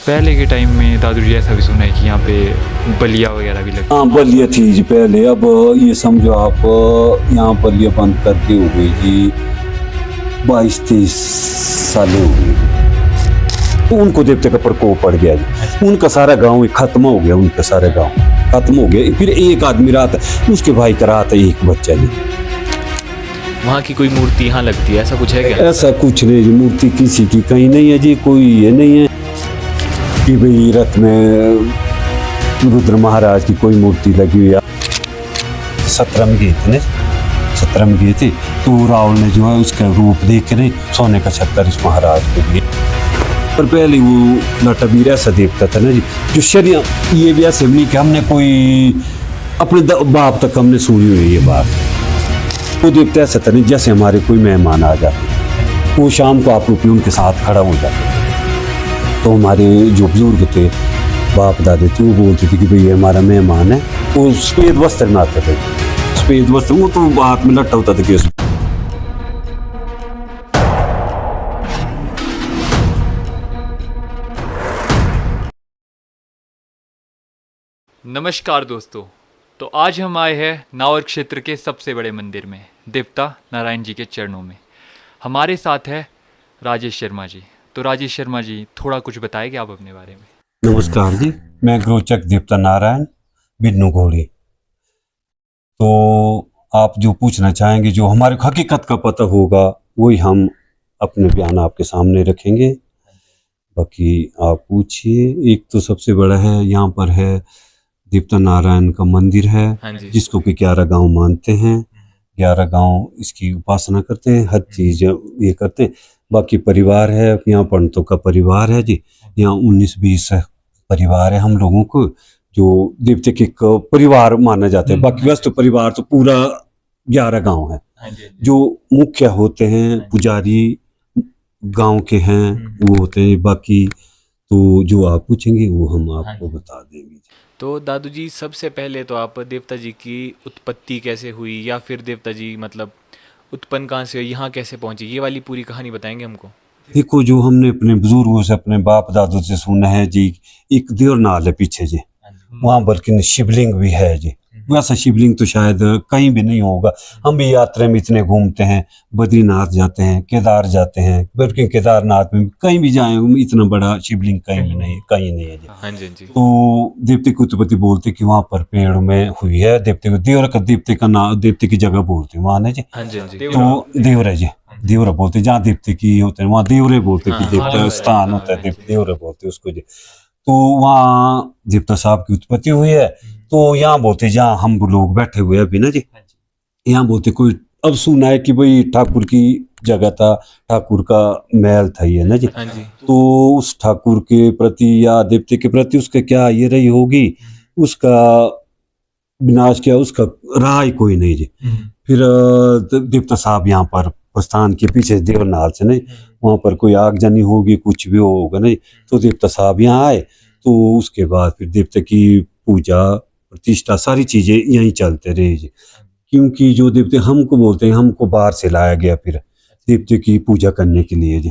पहले के टाइम में दादू जी ऐसा भी सुना है कि यहाँ पे बलिया वगैरह भी लगती हाँ बलिया थी जी पहले। अब ये समझो आप यहाँ बलिया बंद करके हो गई जी 22-23 साल हो गई। तो उनको देवते का प्रकोप पड़ गया जी। उनका सारा गांव खत्म हो गया, उनका सारा गांव खत्म हो गया। फिर एक आदमी रहा था, उसके भाई का रहा था एक बच्चा जी। वहाँ की कोई मूर्ति यहाँ लगती है, ऐसा कुछ है क्या? ऐसा कुछ नहीं जी, मूर्ति किसी की कहीं नहीं है जी। कोई ये नहीं है कि भाई रथ में रुद्र महाराज की कोई मूर्ति लगी हुई है। 17 में गए थे, 17 में गए थे तो रावण ने जो है उसका रूप देख के नहीं सोने का छत्तर इस महाराज को दिया। पर पहले वो नटवीर ऐसा देखता था ना जी, जो शरीर ये भी ऐसे नहीं कि हमने कोई अपने बाप तक हमने सुनी हुई ये बात। वो देखता ऐसा था नहीं जैसे हमारे कोई मेहमान आ जाते, वो शाम को आप रूपी उनके साथ खड़ा हो जाता। तो हमारे जो बुजुर्ग थे, बाप दादे थे, वो बोलते थे कि भाई ये हमारा मेहमान है। वो सफेद वस्त्र में आते थे, सफेद वस्त्र, वो तो हाथ में लट्टा होता था कि नमस्कार दोस्तों, तो आज हम आए हैं नावर क्षेत्र के सबसे बड़े मंदिर में, देवता नारायण जी के चरणों में। हमारे साथ है राजेश शर्मा जी। तो राजेश शर्मा जी, थोड़ा कुछ बताएंगे आप अपने बारे में? नमस्कार जी, मैं ग्रोचक देवता नारायण बिन्नू घोड़ी। तो आप जो पूछना चाहेंगे, जो हमारे हकीकत का पता होगा, वही हम अपने बयान आपके सामने रखेंगे। बाकी आप पूछिए। एक तो सबसे बड़ा है, यहाँ पर है देवता नारायण का मंदिर है। हाँ जी। जिसको कि 11 गांव मानते हैं। 11 गांव इसकी उपासना करते हैं, हर चीज ये करते हैं। बाकी परिवार है, यहाँ पंडितों का परिवार है जी। यहाँ 19-20 परिवार है हम लोगों को, जो देवते के परिवार माना जाता है। बाकी वैसे तो परिवार तो पूरा 11 गांव है। जो मुख्य होते हैं पुजारी गांव के हैं, वो होते हैं। बाकी तो जो आप पूछेंगे वो हम आपको बता देंगे। तो दादू जी, सबसे पहले तो आप देवता जी की उत्पत्ति कैसे हुई, या फिर देवता जी मतलब उत्पन्न कहाँ से हुई, यहाँ कैसे पहुँची, ये वाली पूरी कहानी बताएंगे हमको? देखो, जो हमने अपने बुजुर्गों से, अपने बाप दादू से सुना है जी, एक देवनाल है पीछे जी, वहाँ बल्कि शिवलिंग भी है जी। वैसा शिवलिंग तो शायद कहीं भी नहीं होगा। हम भी यात्रा में इतने घूमते हैं, बद्रीनाथ जाते हैं, केदार जाते हैं, बल्कि केदारनाथ में कहीं भी जाए इतना बड़ा शिवलिंग कहीं भी नहीं, कहीं नहीं है जी। हाँ जी, हाँ जी। तो देवते की उत्पत्ति बोलते कि वहाँ पर पेड़ में हुई है। देवते को देवते का नाम, देवते की जगह बोलते हैं वहाँ ने जी। हाँ जी, हाँ जी। तो देवरा जी, देवरा बोलते, जहाँ देवते की होते हैं वहाँ देवरे बोलते कि देवता स्थान होता है, देवरा बोलते उसको जी। तो वहाँ देवता साहब की उत्पत्ति हुई है। तो यहाँ बोलते, जहाँ हम लोग बैठे हुए अभी ना जी, यहाँ बोलते कोई अब सुना है कि भाई ठाकुर की जगह था, ठाकुर का महल था ये ना जी। तो उस ठाकुर के प्रति या देवते के प्रति उसका क्या ये रही होगी, उसका विनाश किया, उसका रहा ही कोई नहीं जी। फिर देवता साहब यहाँ पर प्रस्थान के पीछे देवनाल से नहीं, वहाँ पर कोई आगजनी होगी, कुछ भी होगा नहीं, तो देवता साहब यहाँ आए। तो उसके बाद फिर देवता की पूजा प्रतिष्ठा सारी चीजें यहीं चलते रहे जी। क्योंकि जो देवते हमको बोलते हैं, हमको बाहर से लाया गया फिर देवते की पूजा करने के लिए जी।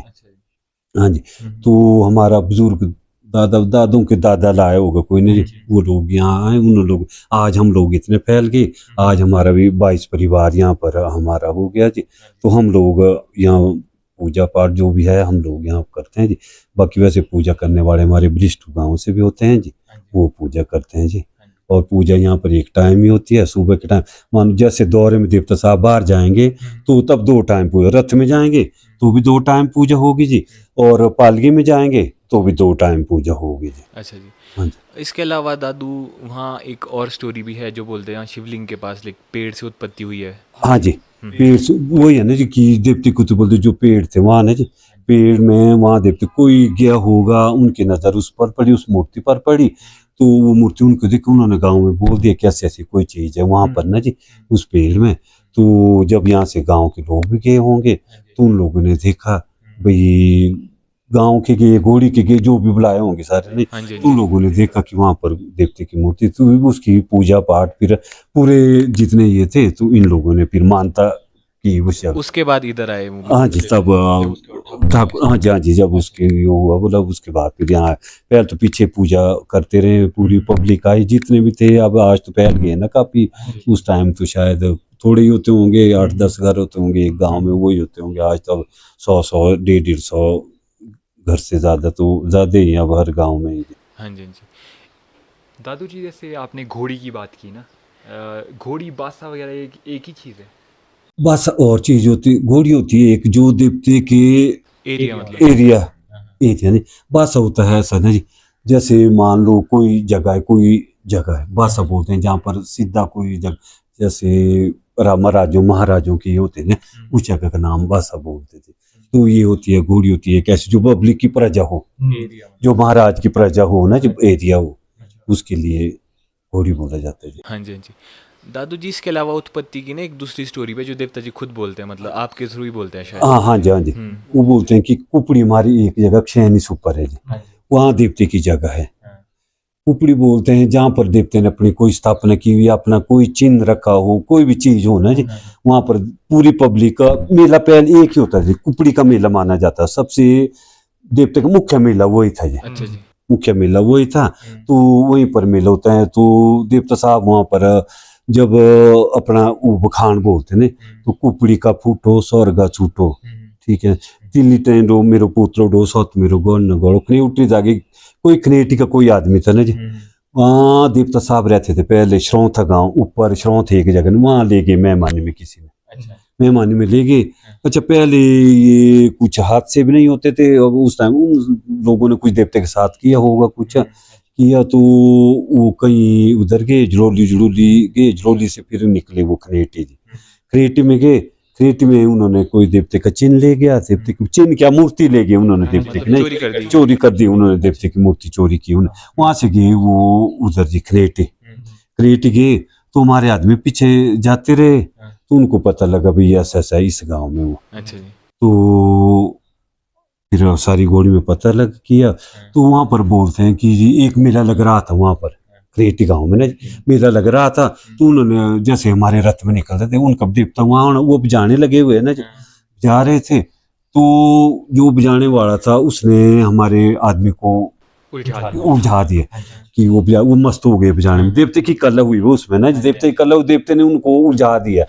हाँ जी। तो हमारा बुजुर्ग दादों के दादा लाए होगा कोई नहीं, वो लोग यहाँ आए, उन लोग आज हम लोग इतने फैल गए। आज हमारा भी 22 परिवार यहाँ पर हमारा हो गया जी। तो हम लोग यहाँ पूजा पाठ जो भी है हम लोग यहाँ करते हैं जी। बाकी वैसे पूजा करने वाले हमारे वरिष्ठ गाँव से भी होते हैं जी, वो पूजा करते हैं जी। और पूजा यहाँ पर एक टाइम ही होती है, सुबह के टाइम। मान जैसे दौरे में देवता साहब बाहर जाएंगे तो तब 2 टाइम पूजा, रथ में जाएंगे तो भी 2 टाइम पूजा होगी जी, और पालकी में जाएंगे तो भी 2 टाइम पूजा होगी जी। अच्छा जी। हाँ जी। इसके अलावा दादू, वहाँ एक और स्टोरी भी है जो बोलते हैं शिवलिंग के पास पेड़ से उत्पत्ति हुई है। हाँ जी, पेड़ से वही है ना जी, कि देवते को तो बोलते जो पेड़ थे वहाँ ना जी, पेड़ में वहाँ देवते कोई गया होगा, उनकी नजर उस पर पड़ी, उस मूर्ति पर पड़ी। तो वो मूर्ति उनको देख के उन्होंने गांव में बोल दिया कैसे ऐसी कोई चीज है वहां पर ना जी, उस पेड़ में। तो जब यहाँ से गांव के लोग भी गए होंगे तो उन लोगों ने देखा, भाई गांव के गए, घोड़ी के गए, जो भी बुलाए होंगे सारे ने, उन लोगों ने देखा कि वहां पर देवते की मूर्ति। तो उसकी पूजा पाठ फिर पूरे जितने ये थे, तो इन लोगों ने फिर मानता की उस जगह। उसके बाद इधर आए वो? हाँ जी, तब हाँ जी, हाँ जी, जब उसके ये हुआ बोला उसके बाद फिर यहाँ पहले तो पीछे पूजा करते रहे, पूरी पब्लिक आई जितने भी थे। अब आज तो फैल गए ना काफी, उस टाइम तो शायद थोड़े ही होते होंगे, 8-10 घर होते होंगे एक गांव में, वही होते होंगे। आज तो अब 100 150 घर से ज्यादा तो ज्यादा ही अब हर गांव में। हाँ जी, हाँ जी। दादू जी जैसे आपने घोड़ी की बात की ना, घोड़ी बासा वगैरह एक ही चीज़ है? बस और चीज होती, घोड़ी होती है एक जो देवते के एरिया मतलब? एरिया नहीं, बासा होता है ऐसा ना जी, जैसे मान लो कोई जगह है बासा बोलते हैं, जहाँ पर सीधा कोई जगह, जैसे महाराजों की होते हैं, उस जगह का नाम बासा बोलते थे। तो ये होती है घोड़ी, होती है कैसे जो पब्लिक की प्रजा हो, जो महाराज की प्रजा हो ना, जो एरिया हो, उसके लिए घोड़ी बोला जाता है जी। हाँ जी, हाँ जी। दादू जी, इसके अलावा उत्पत्ति की ना एक दूसरी स्टोरी पे जो देवता जी खुद बोलते हैं, मतलब आपके थ्रू ही बोलते हैं शायद। हाँ हाँ जी, हाँ जी। वो बोलते हैं कि कुपड़ी हमारी एक जगह क्षैनी सुपर है जी, वहाँ देवते की जगह है। कुपड़ी बोलते हैं जहाँ पर देवते ने अपनी कोई स्थापना की हुई, अपना कोई चिन्ह रखा हो, कोई भी चीज हो ना जी, वहाँ पर पूरी पब्लिक का मेला पहले एक ही होता है जी, कुपड़ी का मेला माना जाता है। सबसे देवते का मुख्य मेला वही था जी। अच्छा जी। मुख्य मेला वही था, तो वहीं पर मेला होता है। तो देवता साहब वहाँ पर जब अपना बखान बोलते ने, तो कुपड़ी का फूटो स्वर्ग छूटो, ठीक है, तिल्ली टेंडो मेरो पुत्रो डो सत मेरो गण गड़ो खने उठी जागे। कोई खनेटी का कोई आदमी था ना जी, वहाँ देवता साहब रहते थे पहले, श्रौथ गांव ऊपर, श्रौथ एक जगह, वहाँ ले गए मेहमानी में, किसी ने मेहमानी में ले गए। अच्छा, पहले ये कुछ हादसे भी नहीं होते थे, अब उस टाइम उन लोगों ने कुछ देवते के साथ किया होगा, कुछ किया, तो वो कहीं उधर गए, जड़ोली से फिर निकले वो खनेटी में गए। खनेटी में उन्होंने कोई देवते का चिन्ह ले गया, देवते की चिन्ह क्या मूर्ति ले गए उन्होंने, देवते की नहीं, चोरी कर दी उन्होंने, देवते की मूर्ति चोरी की उन्होंने। वहां से गए वो उधर जी खनेटी गए, तो हमारे आदमी पीछे जाते रहे, तो उनको पता लगा भाई ऐसा ऐसा इस गांव में वो। अच्छा जी। तो फिर सारी घोड़ी में पता लग किया, तो वहां पर बोलते हैं कि जी एक मेला लग रहा था वहां पर खनेटी गांव में ना, मेला लग रहा था। तो उन्होंने जैसे हमारे रथ में निकलते थे, उनका देवता वहां वो बजाने लगे हुए ना, जा रहे थे, तो जो बजाने वाला था उसने हमारे आदमी को उलझा दिया कि वो मस्त हो गए बजाने में। देवते की कला हुई वो उसमें ना, देवते की कला, देवते ने उनको उलझा दिया।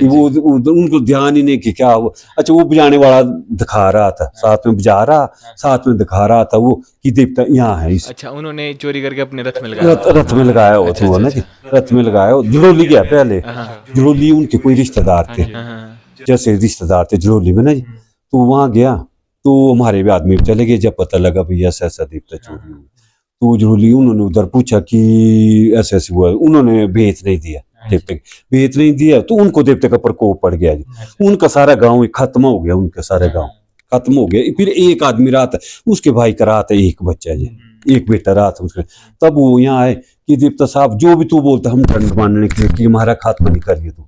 वो उनको ध्यान ही नहीं कि क्या वो। अच्छा, वो बजाने वाला दिखा रहा था, साथ में बजा रहा, साथ में दिखा रहा था वो कि देवता यहाँ है। अच्छा, उन्होंने चोरी करके अपने रथ में लगाया, रथ में लगाया हो तो ना, रथ में लगाया। जड़ोली गया पहले, जड़ोली उनके कोई रिश्तेदार थे, जैसे रिश्तेदार थे जड़ोली में ना जी, तो वहां गया, तो हमारे भी आदमी चले गए। जब पता लगा भैया ऐसा ऐसा देवता चोरी हुआ, तो जरूरी उन्होंने उधर पूछा कि ऐसे ऐसे हुआ, उन्होंने भेद नहीं दिया, देवते भेद नहीं दिया, तो उनको देवते का प्रकोप पड़ गया जी। उनका सारा गांव खत्म हो गया, उनका सारा गांव खत्म हो गया। फिर एक आदमी रहा था, उसके भाई का रहा था एक बच्चा जी, एक बेटा रहा था उसके। तब वो यहाँ आए कि देवता साहब जो भी तू बोलता हम दंड मानने के लिए कि हमारा खात्मा नहीं करिए तू,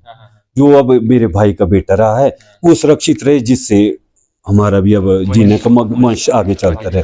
जो अब मेरे भाई का बेटा रहा है वो सुरक्षित रहे, जिससे हमारा भी अब जीने का वंश आगे चलता रहे।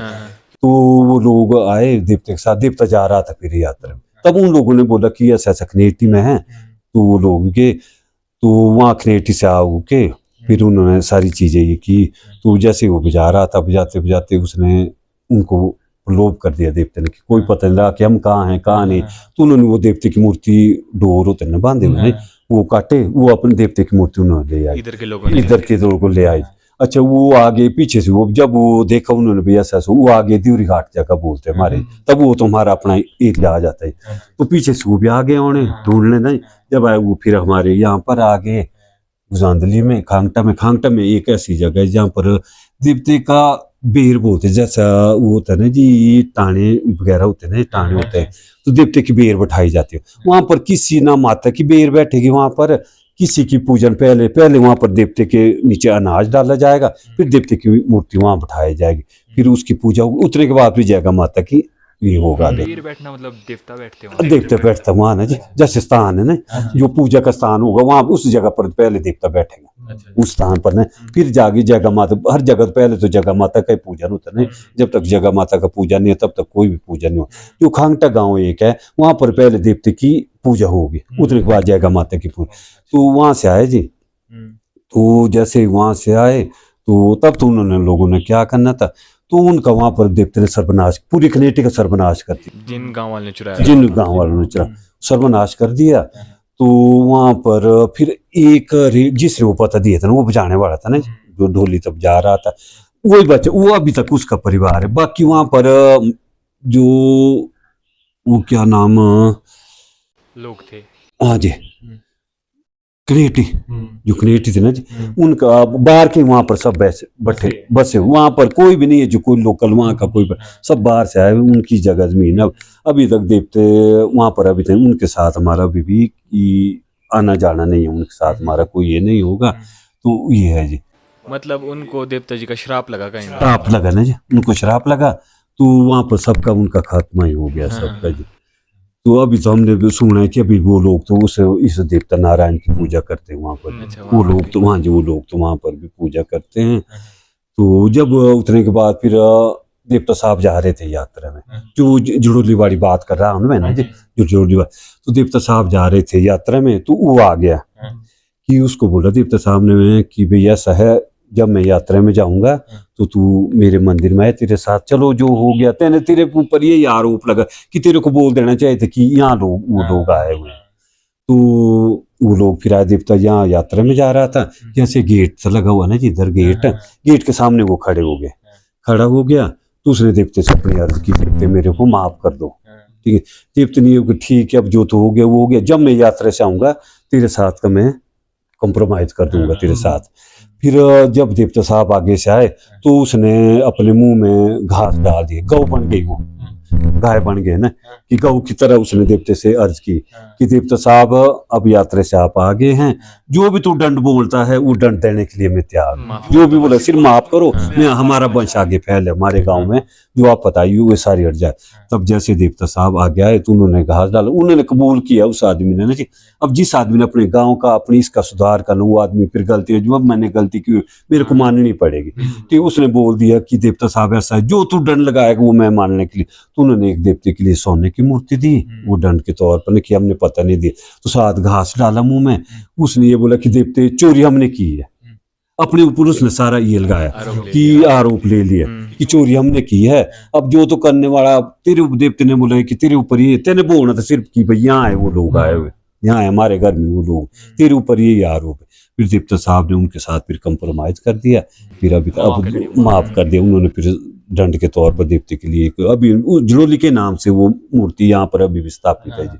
तो वो लोग आए देवते के साथ, देवता जा रहा था फिर यात्रा में। तब उन लोगों ने बोला कि ऐसा ऐसा खनेटी में है, तो वो लोग गए, तो वहाँ खनेटी से आओ के फिर उन्होंने सारी चीजें ये की। तो जैसे वो बजा रहा था, बजाते बजाते उसने उनको लोभ कर दिया देवते ने कि कोई पता नहीं लगा कि हम कहाँ हैं कहाँ नहीं। तो उन्होंने वो देवते की मूर्ति डोर होते ना बांधे हुए, वो काटे, वो अपने देवते की मूर्ति उन्होंने ले आई, इधर के लोगों को ले आई। अच्छा, वो आगे पीछे से वो जब वो देखा उन्होंने भी ऐसा, वो आगे दिवरी घाट जगह बोलते हैं हमारे, तब वो तो हमारा अपना एरिया आ जाता है। तो पीछे से वो भी आगे उन्हें ढूंढने नहीं, जब आए वो फिर हमारे यहाँ पर आगे गुजांदली में, खांगटा में एक ऐसी जगह है जहाँ पर देवते का बेर बोलते, जैसा वो होता है ना जी, टाणे वगैरह होते हैं, टाणे होते हैं, तो देवते की बेर बैठाई जाती है वहां पर। किसी ना माता की बेर बैठेगी वहां पर, किसी की पूजन पहले वहां पर देवते के नीचे अनाज डाला जाएगा, फिर देवते की मूर्ति वहां बैठाई जाएगी, फिर उसकी पूजा होगी, उतने के बाद भी जाएगा माता की ये होगा। बैठना मतलब देवता बैठते हैं, देवता बैठता वहां ना जी, जैसे स्थान है ना, जो पूजा का स्थान होगा वहां उस जगह पर पहले देवता बैठेगा, उस स्थान पर ना, फिर जागे जगह माता। हर जगह पहले तो जगह माता का ही पूजन होता है, जब तक जगह माता का पूजा नहीं है तब तक कोई भी पूजा नहीं हो। जो खांगटा गांव एक है, वहां पर पहले देवते की पूजा होगी, उतने के बाद जगह माता की पूजा। तो वहां से आए जी, तो जैसे वहां से आए तो तब तो उन्होंने लोगों ने क्या करना था, तो उनका वहां पर देवते ने सर्वनाश, पूरी कनेटी का सर्वनाश कर दिया, जिन गांव वाले ने चुराया जिन गांव वालों ने चला सर्वनाश कर दिया। तो वहां पर फिर एक जिसने वो पता दिया था ना, वो बजाने वाला था ना, जो ढोली तब जा रहा था, वही बच्चा, वो अभी तक उसका परिवार है। बाकी वहां पर जो वो क्या नाम, लोग थे। हाँ जी, कनेटी, जो कनेटी थे ना जी, उनका बाहर के वहां पर सब बैठे बसे, वहां पर कोई भी नहीं है जो कोई लोकल वहां का कोई, सब बाहर से आए, उनकी जगह जमीन। अब अभी तक देवते वहां पर अभी तक उनके साथ हमारा अभी भी आना जाना नहीं है, उनके साथ हमारा कोई ये नहीं होगा। तो ये है जी, मतलब उनको देवता जी का श्राप लगा कहीं ना। श्राप लगा ना जी, उनको श्राप लगा, तो वहां पर सबका उनका खात्मा ही हो गया सबका जी। तो अभी तो हमने भी सुना है कि अभी वो लोग तो उस इस देवता नारायण की पूजा करते हैं वहां पर। अच्छा, वो लोग तो वहां जी, वो लोग तो वहां पर भी पूजा करते हैं। तो जब उतरने के बाद फिर देवता साहब जा रहे थे यात्रा में, जो जड़ोली वाली बात कर रहा हूँ मैं ना जी, जो जड़ोली वाली, तो देवता साहब जा रहे थे यात्रा में, तो वो आ गया कि उसको बोला देवता साहब ने कि भैया ऐसा है, जब मैं यात्रा में जाऊंगा तो तू मेरे मंदिर में है, तेरे साथ चलो, जो हो गया तेने, तेरे ऊपर ये आरोप लगा कि तेरे को बोल देना चाहिए था कि यहाँ लोग, वो लोग आए हुए। तो वो लोग फिर आए, देवता यहाँ यात्रा में जा रहा था, जैसे गेट से लगा हुआ ना जिधर गेट, गेट के सामने वो खड़े हो गए, खड़ा हो गया। तो उसने देवते से अपनी अर्ज की, देवते मेरे को माफ कर दो, ठीक है। देवते नहीं हो, ठीक है अब जो तो हो गया वो हो गया, जब मैं यात्रा से आऊंगा तेरे साथ का मैं कॉम्प्रोमाइज कर दूंगा तेरे साथ। फिर जब देवता साहब आगे से आए तो उसने अपने मुंह में घास डाल दिए, गौ बन गई, वो गाय बन गए ना, कि गौ की तरह उसने देवते से अर्ज की कि देवता साहब अब यात्रा से आप आगे हैं, जो भी तू दंड बोलता है वो दंड देने के लिए मैं तैयार, जो भी बोला सिर्फ माफ करो, मैं हमारा वंश आगे फैले, हमारे गांव में जो आप बताइए वो सारी हट जाए। तब जैसे देवता साहब आगे आए तो उन्होंने घास डाला, उन्होंने कबूल किया उस आदमी ने ना जी। अब जिस आदमी ने अपने गांव का, अपनी इसका सुधार करना, वो आदमी फिर गलती है, जो अब मैंने गलती की मेरे को माननी पड़ेगी, तो उसने बोल दिया कि देवता साहब ऐसा है, जो तू दंड लगाएगा वो मैं मानने के लिए। तो उन्होंने एक देवते के लिए सोने की मूर्ति दी, वो दंड के तौर पर, कि हमने पता नहीं दिया, तो साथ घास डाला मुंह में। उसने ये बोला कि देवते चोरी हमने की है, अपने ऊपर उसने सारा ये लगाया कि आरोप ले लिया कि चोरी हमने की है। अब जो तो करने वाला, तेरे देवते ने बोला कि तेरे ऊपर ये, तेने बोलना था सिर्फ कि भाई यहाँ है वो लोग आए हुए, यहाँ है हमारे घर में वो लोग, तेरे ऊपर ये आरोप है। फिर देवता साहब ने उनके साथ फिर कंप्रोमाइज कर दिया, फिर अभी अब माफ कर दिया उन्होंने। फिर दंड के तौर पर देवते के लिए अभी जड़ोली के नाम से वो मूर्ति यहाँ पर अभी भी स्थापित है जी।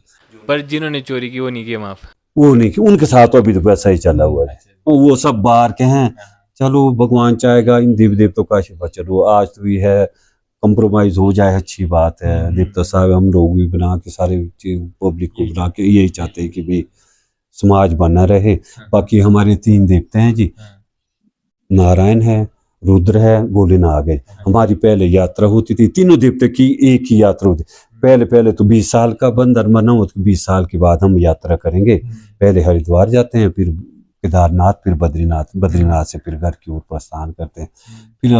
पर जिन्होंने चोरी की वो नहीं किया माफ, वो नहीं कि उनके साथ तो अभी तो वैसा ही चला हुआ है, वो सब बाहर के हैं। चलो भगवान चाहेगा इन देवी देवताओं का आशीर्वाद, चलो आज तो ये है कंप्रोमाइज हो जाए, अच्छी बात है। देवता साहब हम लोग भी बना के, सारे पब्लिक को बना के यही चाहते हैं कि भाई समाज बना रहे। बाकी हमारे 3 देवते हैं जी, नारायण है, रुद्र है, भोलेनाथ है। हमारी पहले यात्रा होती थी, तीनों देवते की एक ही यात्रा होती। पहले तो 20 साल का बंधन बना हो, तो 20 साल के बाद हम यात्रा करेंगे। पहले हरिद्वार जाते हैं, फिर केदारनाथ, फिर बद्रीनाथ से फिर घर की ओर प्रस्थान करते हैं। फिर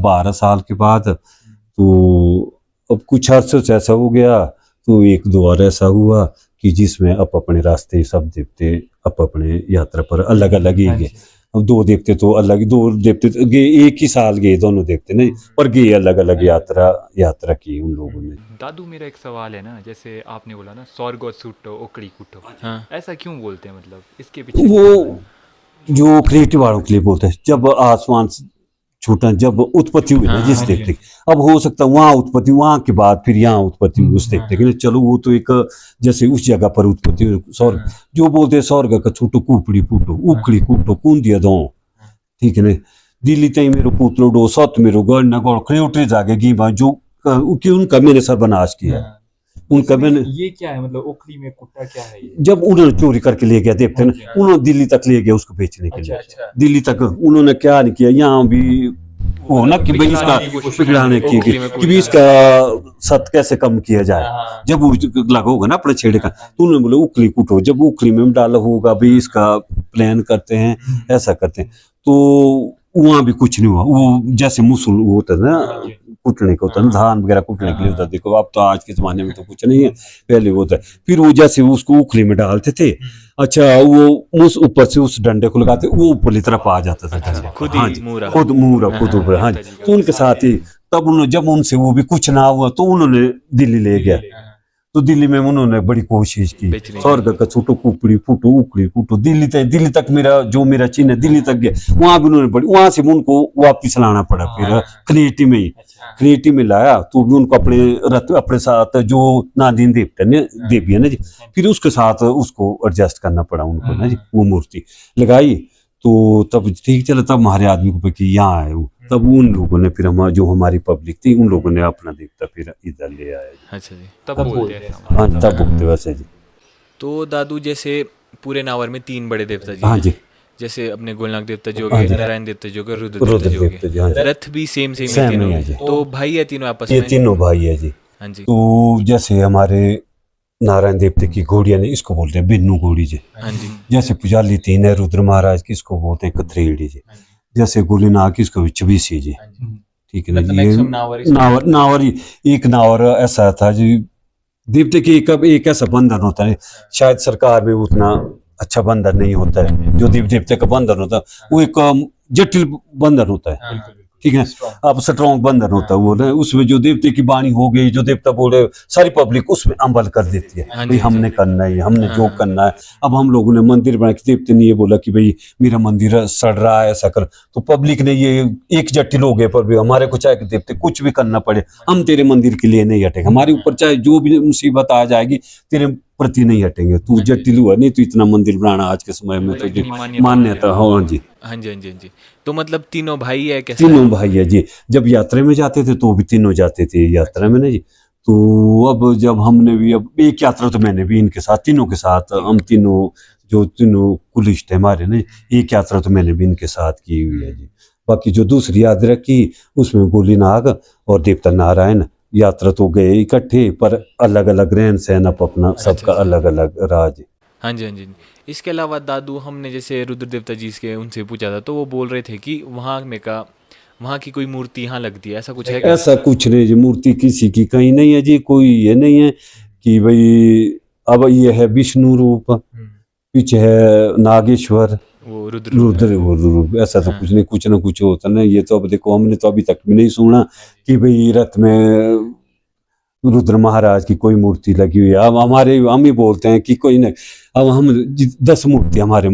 12 साल के बाद तो अब कुछ अर्से से ऐसा हो गया, तो 1-2 और ऐसा हुआ कि जिसमें अपने रास्ते सब देवते अपने यात्रा पर अलग अलग ही गए। अब 2 देवते तो अलग, 2 देवते तो गए, एक ही साल गए दोनों देवते नहीं, पर गए अलग अलग यात्रा की उन लोगों ने। दादू मेरा एक सवाल है ना, जैसे आपने बोला ना स्वर्ग सुट्टो ओकड़ी कुटो, ऐसा क्यों बोलते हैं, मतलब इसके पीछे वो जो क्रिएटिव वालों के लिए बोलते हैं, जब आसमान छूटा, जब उत्पत्ति हुई ना जिस देवते की, अब हो सकता है वहां उत्पत्ति, वहां के बाद फिर यहाँ उत्पत्ति हुई उस देवते की। चलो वो तो एक जैसे उस जगह पर उत्पत्ति हुई, स्वर्ग जो बोलते हैं स्वर्ग का छूटो कुपड़ी फूटो उखड़ी कुटो कून दिया दो, ठीक है ना। दिल्ली तई मेरो पुतलो डो सत मेरो गढ़ न गढ़ क्रिएटिव जागे गी जो कि उनका मैंने सर्वनाश किया, उनका मैंने। ये क्या है, मतलब ओखली में कुट्टा क्या है ये? जब उन्होंने चोरी करके ले गया देवते ने, उन्होंने दिल्ली तक ले गया उसको बेचने के लिए। दिल्ली तक उन्होंने क्या नहीं किया, यहाँ भी वो ना कि भाई इसका पिघलाने की कि भी इसका सत कैसे कम किया जाए। जब वो लगा होगा ना अपने छेड़े का, तो उन्होंने बोला उखली कूटो, जब उखली में डाला होगा भाई इसका प्लान करते हैं, ऐसा करते हैं। तो वहां भी कुछ नहीं हुआ, वो जैसे मुसल होता है ना कूटने को होता है ना, धान वगैरह कूटने के लिए होता है। देखो अब तो आज के जमाने में तो कुछ नहीं है, पहले वो होता है। फिर वो जैसे उसको उखली में डालते थे, अच्छा वो उस ऊपर से उस डंडे को लगाते, वो ऊपर की तरफ आ जाता था खुद हाँ ही जी, मूरा खुद ऊपर हाँ जी। तो उनके साथ ही तब उन्होंने, जब उनसे वो भी कुछ ना हुआ तो उन्होंने दिल्ली ले गया। तो दिल्ली में उन्होंने बड़ी कोशिश की, स्वर्ग का छूटो कुपड़ी फूटो उखड़ी फूटो, दिल्ली तक मेरा चिन्ह है, दिल्ली तक गया। वहां भी उन्होंने बड़ी, वहां से उनको वापिस लाना पड़ा, फिर क्रिएटी में ही क्रिएटी में लाया। तो भी उनको अपने रथ अपने साथ जो नादिन देवी है ना जी, फिर उसके साथ उसको एडजस्ट करना पड़ा उनको ना जी, वो मूर्ति लगाई। तो तब ठीक चला, तब हमारे आदमी को कि यहाँ आए वो, तब उन लोगों ने फिर हम जो हमारी पब्लिक थी उन लोगों ने अपना देवता फिर इधर ले आया। अच्छा जी। तब बोलते हैं। हाँ तब बोलते वैसे जी। तो दादू जैसे पूरे नावर में 3 बड़े देवता जी हाँ हैं। जी, जैसे अपने गोलनाग देवता जी हो हाँ गए, जी। नारायण देवता जी हो गए, रुद्र रुद्र देवता जी हो देवता जी, हाँ गए। जी। रथ भी सेम सेम ही तीनों, ही है जी। तो भाई है तीनों आपस ये में। तीनों भाई है जी। हाँ जी। तो जैसे हमारे नारायण देवते की घोड़ियां ने, इसको बोलते हैं बिन्नू घोड़ी जी। हाँ जी। जैसे पुजाली 3 है, रुद्र महाराज की, इसको बोलते हैं कथरेड़ी जी। जैसे गोलीनाग की, इसको चबीसी जी। ठीक है ना जी। ये नावर ही, एक नावर ऐसा था जी, देवते की एक ऐसा बंधन होता है, शायद सरकार में उतना अच्छा बंधन नहीं होता है। जो देवते का बंधन होता है वो एक जटिल बंधन होता है, ठीक है। अब स्ट्रॉन्ग बंधन होता है वो ना, उसमें जो देवते की वाणी हो गई, जो देवता बोले, सारी पब्लिक उसमें अमल कर देती है। भाई हमने करना है, हमने जो करना है। अब हम लोगों ने मंदिर बना के, देवते ने ये बोला कि भाई मेरा मंदिर सड़ रहा है, ऐसा कर, तो पब्लिक ने ये एक जटिल हो गए, पर भी हमारे को चाहे देवते कुछ भी करना पड़े, हम तेरे मंदिर के लिए नहीं हटेंगे, हमारे ऊपर चाहे जो भी मुसीबत आ जाएगी तेरे प्रति नहीं हटेंगे। तू जटिल हुआ नहीं, तो इतना मंदिर बनाना आज के समय में तो मान्यता। हाँ जी, हाँ जी, हाँ जी, हाँ जी। तो मतलब तीनों भाई है, कैसे? तीनों भाई है जी। जब यात्रा में जाते थे तो भी तीनों जाते थे यात्रा में ना जी। तो अब जब हमने भी, अब एक यात्रा तो मैंने भी इनके साथ, तीनों के साथ, हम तीनों जो तीनों कुलिष्ट है हमारे ना, एक यात्रा तो मैंने भी इनके साथ की हुई है जी। बाकी जो दूसरी यात्रा की उसमें गोलीनाग और देवता नारायण यात्रा तो गए इकट्ठे, पर अलग अलग रहन सहन, अपना सबका अलग अलग राज। हाँ जी, हाँ जी। इसके अलावा दादू, हमने जैसे रुद्र देवता जी के उनसे पूछा था, तो वो बोल रहे थे कि वहाँ की कोई मूर्ति यहाँ लगती है, ऐसा कुछ है क्या? ऐसा कुछ नहीं जी, मूर्ति किसी की कहीं नहीं है जी। कोई ये नहीं है कि भाई अब ये है विष्णु रूप, पीछे है नागेश्वर, वो रुद्र रूप, ऐसा तो कुछ नहीं, कुछ ना कुछ होता ना। ये तो अब देखो, हमने तो अभी तक भी नहीं सुना कि भाई रथ में रुद्र महाराज की कोई मूर्ति लगी हुई है। अब हम ही बोलते हैं कि कोई नहीं। अब हम 10 मूर्ति हमारे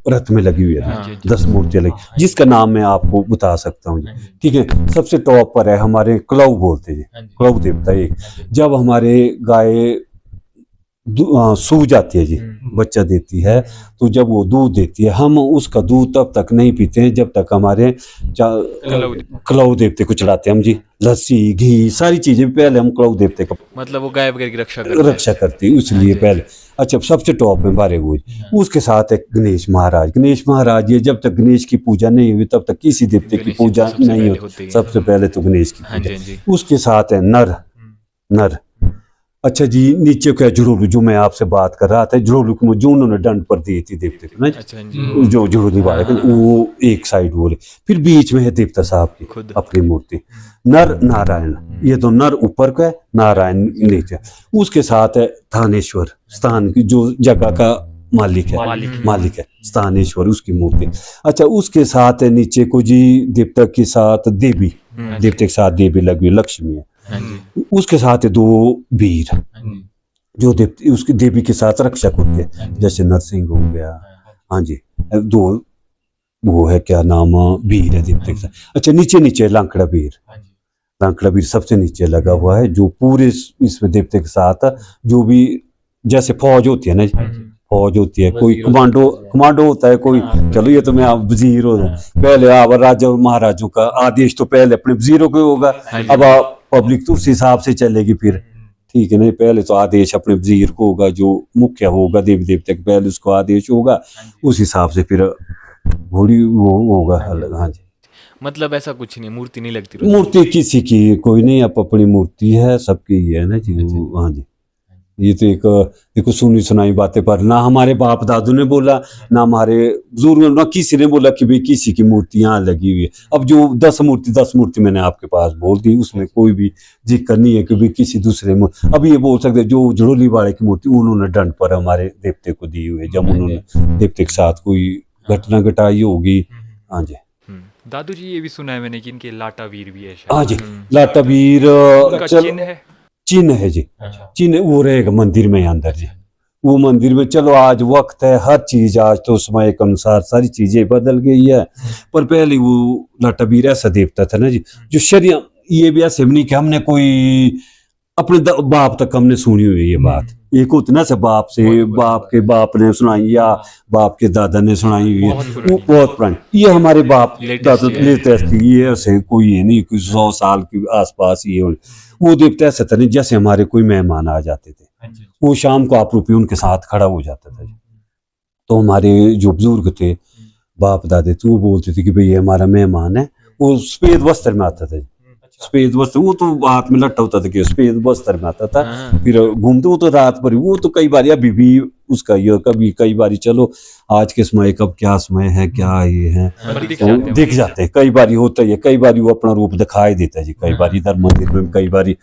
रथ में लगी हुई है, 10 मूर्तियां लगी, जिसका नाम मैं आपको बता सकता हूँ, ठीक है। सबसे टॉप पर है हमारे क्लव बोलते हैं, क्लव देवता एक। जब हमारे गाय सूख जाती है जी, बच्चा देती है, तो जब वो दूध देती है, हम उसका दूध तब तक नहीं पीते हैं जब तक हमारे क्लव देवते को चढ़ाते हैं हम जी। लस्सी घी सारी चीजें पहले हम क्लव देवते का, मतलब वो गाय वगैरह की रक्षा करती है, इसलिए पहले। अच्छा, सबसे टॉप में बारे हुए, उसके साथ है गणेश महाराज। ये जब तक गणेश की पूजा नहीं हुई तब तक किसी देवते की पूजा नहीं होती, सबसे पहले तो गणेश की पूजा। उसके साथ है नर। अच्छा जी, नीचे क्या झुड़ोलू, जो मैं आपसे बात कर रहा था, झुड़ोलू को जो उन्होंने दंड पर दी थी देवते को ना, जो झुड़ोली वाले वो एक साइड बोले। फिर बीच में है देवता साहब की अपनी मूर्ति, नर नारायण। ये तो नर ऊपर का है, नारायण नीचे। उसके साथ है थानेश्वर, स्थान की जो जगह का मालिक है स्थानेश्वर, उसकी मूर्ति। अच्छा, उसके साथ है नीचे को जी देवता के साथ देवी, देवते के साथ देवी लगी, लक्ष्मी है। उसके साथ है 2 वीर, जो उसकी देवी के साथ रक्षक होते हैं, जैसे नरसिंह हो गया। हाँ जी, 2 वो है, क्या नाम, वीर है देवते के साथ। अच्छा, नीचे लांकड़ा वीर सबसे नीचे लगा हुआ है, जो पूरे इसमें देवते के साथ जो भी, जैसे फौज होती है ना, फौज होती है, कोई कमांडो होता है, कोई, चलो ये तो मैं आप वजीर हो, पहले आप राजा महाराजों का आदेश तो पहले अपने वजीरों को होगा, अब आप पब्लिक तो उस हिसाब से चलेगी फिर, ठीक है नहीं। पहले तो आदेश अपने वजीर को होगा, जो मुख्य होगा देवी देवता के, पहले उसको आदेश होगा, उस हिसाब से फिर घोड़ी वो होगा अलग। हाँ जी, मतलब ऐसा कुछ नहीं, मूर्ति नहीं लगती, मूर्ति किसी की कोई नहीं, अपनी मूर्ति है, सबकी है ना जी। हाँ जी, ये तो एक देखो सुनी सुनाई बातें, पर ना हमारे बाप दादू ने बोला, ना हमारे बुजुर्ग, ना किसी ने बोला कि भाई किसी की मूर्ति यहाँ लगी हुई है। अब जो 10 मूर्ति मैंने आपके पास बोल दी, उसमें कोई भी जिक्र नहीं है कि भाई किसी दूसरे में। अब ये बोल सकते जो जड़ोली वाले की मूर्ति उन्होंने दंड पर हमारे देवते को दी हुई है, जब उन्होंने देवते के साथ कोई घटना घटाई होगी। हाँ जी। दादू जी ये भी सुना है मैंने कि इनके लाटा वीर भी है हाँ शायद। जी, लाटा वीर उनका चिन्ह है। चिन्ह है जी, चिन्ह वो रहेगा मंदिर में अंदर जी। वो मंदिर में चलो आज वक्त है, हर चीज आज तो समय के अनुसार सारी चीजें बदल गई है, पर पहले वो लाटा वीर ऐसा देवता था ना जी, जो शरीर ये भी ऐसे नहीं कि हमने कोई अपने बाप तक हमने सुनी हुई है ये बात। एक उतना से बाप से, बाप के बाप ने सुनाई या बाप के दादा ने सुनाई हुई है, वो बहुत पुरानी। ये हमारे बाप दादा लेटेस्ट थी, ये ऐसे कोई ये नहीं कि 100 साल के आसपास ये वो देवता ऐसा था नहीं जैसे हमारे कोई मेहमान आ जाते थे, वो शाम को आप रूपी उनके साथ खड़ा हो जाता था। तो हमारे जो बुजुर्ग थे बाप दादे, तो वो बोलते थे कि भाई ये हमारा मेहमान है। वो सफेद वस्त्र में आता था, सफेद वस्त्र, वो तो हाथ में लट्टा होता था कि सफेद वस्त्र में आता था, फिर घूमते। वो तो रात भर, वो तो कई बार अभी भी उसका ये कभी कई बार चलो आज के समय कब क्या समय है क्या ये है तो दिख जाते हैं। कई बार होता है, कई बार वो अपना रूप दिखाई देता है जी। कई बार इधर मंदिर में, कई बार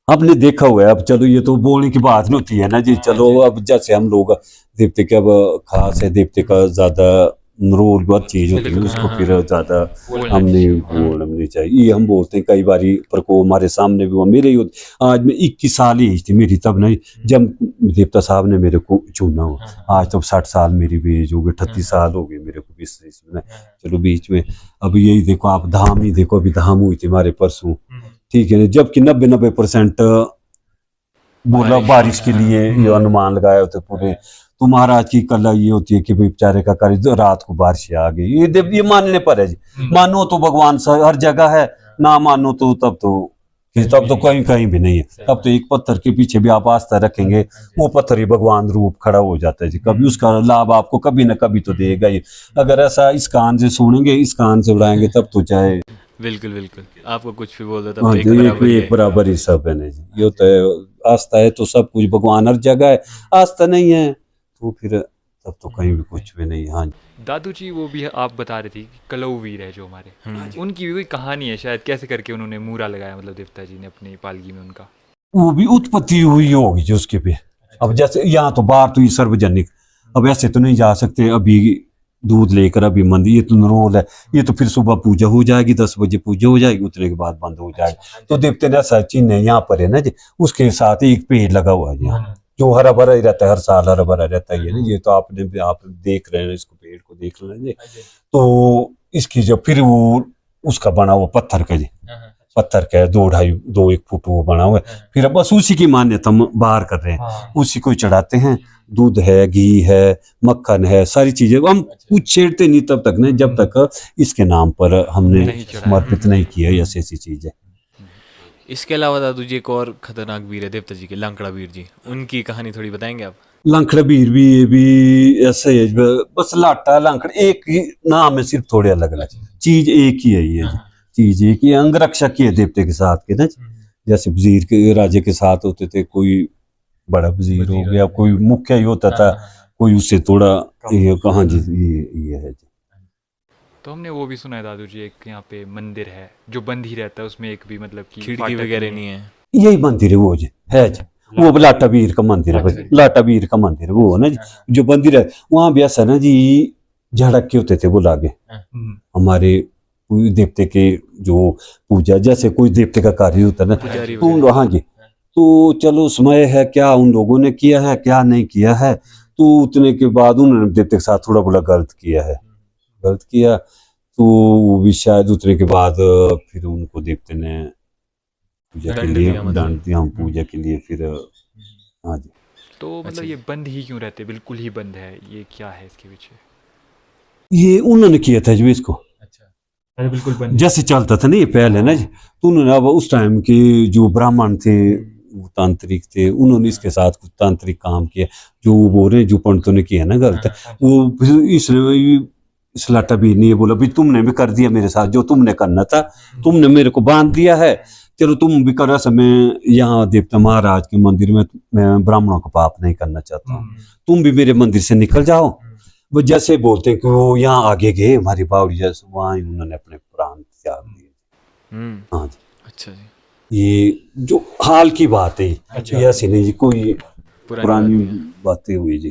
आपने देखा हुआ है। अब चलो ये तो बोलने की बात नहीं होती है ना जी। चलो अब जैसे हम लोग देवते के अब खास है, देवते का ज्यादा रोल बहुत चीज होती है, उसको फिर ज्यादा हमने बोलना चाहिए। ये हम बोलते हैं कई बार, पर को हमारे सामने भी हुआ। मेरे ही आज मैं 21 साल ही एज थी मेरी तब, नहीं जब देवता साहब ने मेरे को चुना हो। आज तो 60 साल मेरी भी एज हो गई, 38 साल हो गए मेरे को 20 में। चलो बीच में अब यही देखो आप धाम ही देखो, अभी धाम हुई थी हमारे परसों, ठीक है, जबकि 90% बोला बारिश के लिए ये अनुमान लगाए होते पूरे। तो महाराज की कला ये होती है कि भाई बेचारे का कार्य रात को बारिश आ गई, ये मानने पर है जी। मानो तो भगवान हर जगह है, ना मानो तो तब तो कहीं कहीं भी नहीं है। तब तो एक पत्थर के पीछे भी आप आस्था रखेंगे, वो पत्थर ही भगवान रूप खड़ा हो जाता है जी। कभी उसका लाभ आपको कभी ना कभी तो देगा ही। अगर ऐसा इस कान से सुनेंगे, इस कान से उड़ाएंगे, तब तो चाहे बिल्कुल बिल्कुल आपको कुछ भी बोल दो हाँ तब जी, एक बराबर ही सब है ना जी। ये तो आस्था है तो सब कुछ भगवान हर जगह है, आस्था नहीं है तो फिर तब तो कहीं भी कुछ भी नहीं। हाँ दादू जी वो भी आप बता रहे थे कि कलऊ वीर है जो हमारे, उनकी भी कोई कहानी है शायद, कैसे करके उन्होंने मूरा लगाया, मतलब देवता जी ने अपनी पालकी में उनका। वो भी उत्पत्ति हुई होगी जो उसके पे। अब जैसे यहाँ तो बाहर तो ये सार्वजनिक, अब ऐसे तो नहीं जा सकते। अभी दूध लेकर अभी मंदिर, ये तो नरोल है, ये तो फिर सुबह पूजा हो जाएगी, 10 बजे पूजा हो जाएगी, उतने के बाद बंद हो जाएगी। तो देवते ने ऐसा चिन्ह यहाँ पर है ना जी, उसके साथ एक पेड़ लगा हुआ है यहाँ, जो हरा भरा ही रहता है, हर साल हरा भरा रहता है ना। ये तो आप देख रहे हैं, इसको पेड़ को देख रहे हैं। तो इसकी जो फिर वो उसका बना हुआ पत्थर का जी, पत्थर का है 2-2.5-2-1 फुट वो बना हुआ है। फिर बस उसी की मान्यता हम बाहर कर रहे हैं, उसी को चढ़ाते हैं। दूध है, घी है, मक्खन है, सारी चीजें हम कुछ छेड़ते नहीं तब तक नहीं जब तक इसके नाम पर हमने समर्पित नहीं किया ऐसी चीजें। इसके अलावा दादू जी एक और खतरनाक वीर है देवता जी के, लंकड़ा वीर जी, उनकी कहानी थोड़ी बताएंगे आप? लंकड़ा वीर भी ये भी ऐसे है, बस लाटा लंकड़ा एक ही नाम है, सिर्फ थोड़े अलग अलग चीज एक ही है। ये चीज एक ही अंग रक्षक ही है देवते के साथ के ना। जैसे वजीर के राजे के साथ होते थे, कोई बड़ा वजीर हो गया, कोई मुख्य ही होता था, कोई उससे थोड़ा ये कहाँ जी ये है जी। तो हमने वो भी सुना है दादू जी, एक यहाँ पे मंदिर है जो बंद ही रहता है, उसमें एक भी मतलब की खिड़की वगैरह नहीं है। यही मंदिर है वो जी, है जी, वो लाटा वीर का मंदिर है, लाटा वीर का मंदिर है वो है ना जी, जो मंदिर है। वहां भी ऐसा ना जी, झड़क के होते थे वो लागे हमारे देवते के जो पूजा, जैसे कोई देवते का कार्य होता है ना, तो हाँ जी, तो चलो समय है क्या उन लोगों ने किया है क्या नहीं किया है, तो उतने के बाद उन्होंने देवते के साथ थोड़ा बड़ा गलत किया तो वो भी शायद उतने के बाद फिर उनको देवते ने पूजा के लिए दंड दिया, पूजा के लिए फिर। हाँ जी। तो मतलब ये बंद ही क्यों रहते, बिल्कुल ही बंद है, ये क्या है इसके पीछे? ये उन्होंने किया था जो इसको बिल्कुल बंद जैसे चलता था ना ये पहले ना जी, तो उन्होंने अब उस टाइम के जो ब्राह्मण थे, तांत्रिक थे, उन्होंने इसके साथ कुछ तांत्रिक काम किया, जो वो बोल रहे हैं जो पंडितों ने किया ना गलत, वो इस लाटा भी नहीं बोला भी तुमने भी कर दिया मेरे साथ, जो तुमने करना था तुमने मेरे को बांध दिया है, चलो तुम भी करो, ऐसा मैं यहाँ देवता महाराज के मंदिर में मैं ब्राह्मणों का पाप नहीं करना चाहता हूँ, तुम भी मेरे मंदिर से निकल जाओ। वो जैसे बोलते हैं कि वो यहाँ आगे गए हमारी बावड़ी, जैसे वहाँ ही उन्होंने अपने प्राण त्याग दिए। हाँ जी, अच्छा जी, ये जो हाल की बात है, अच्छा। ये ऐसी नहीं जी कोई पुरानी बातें हुई जी।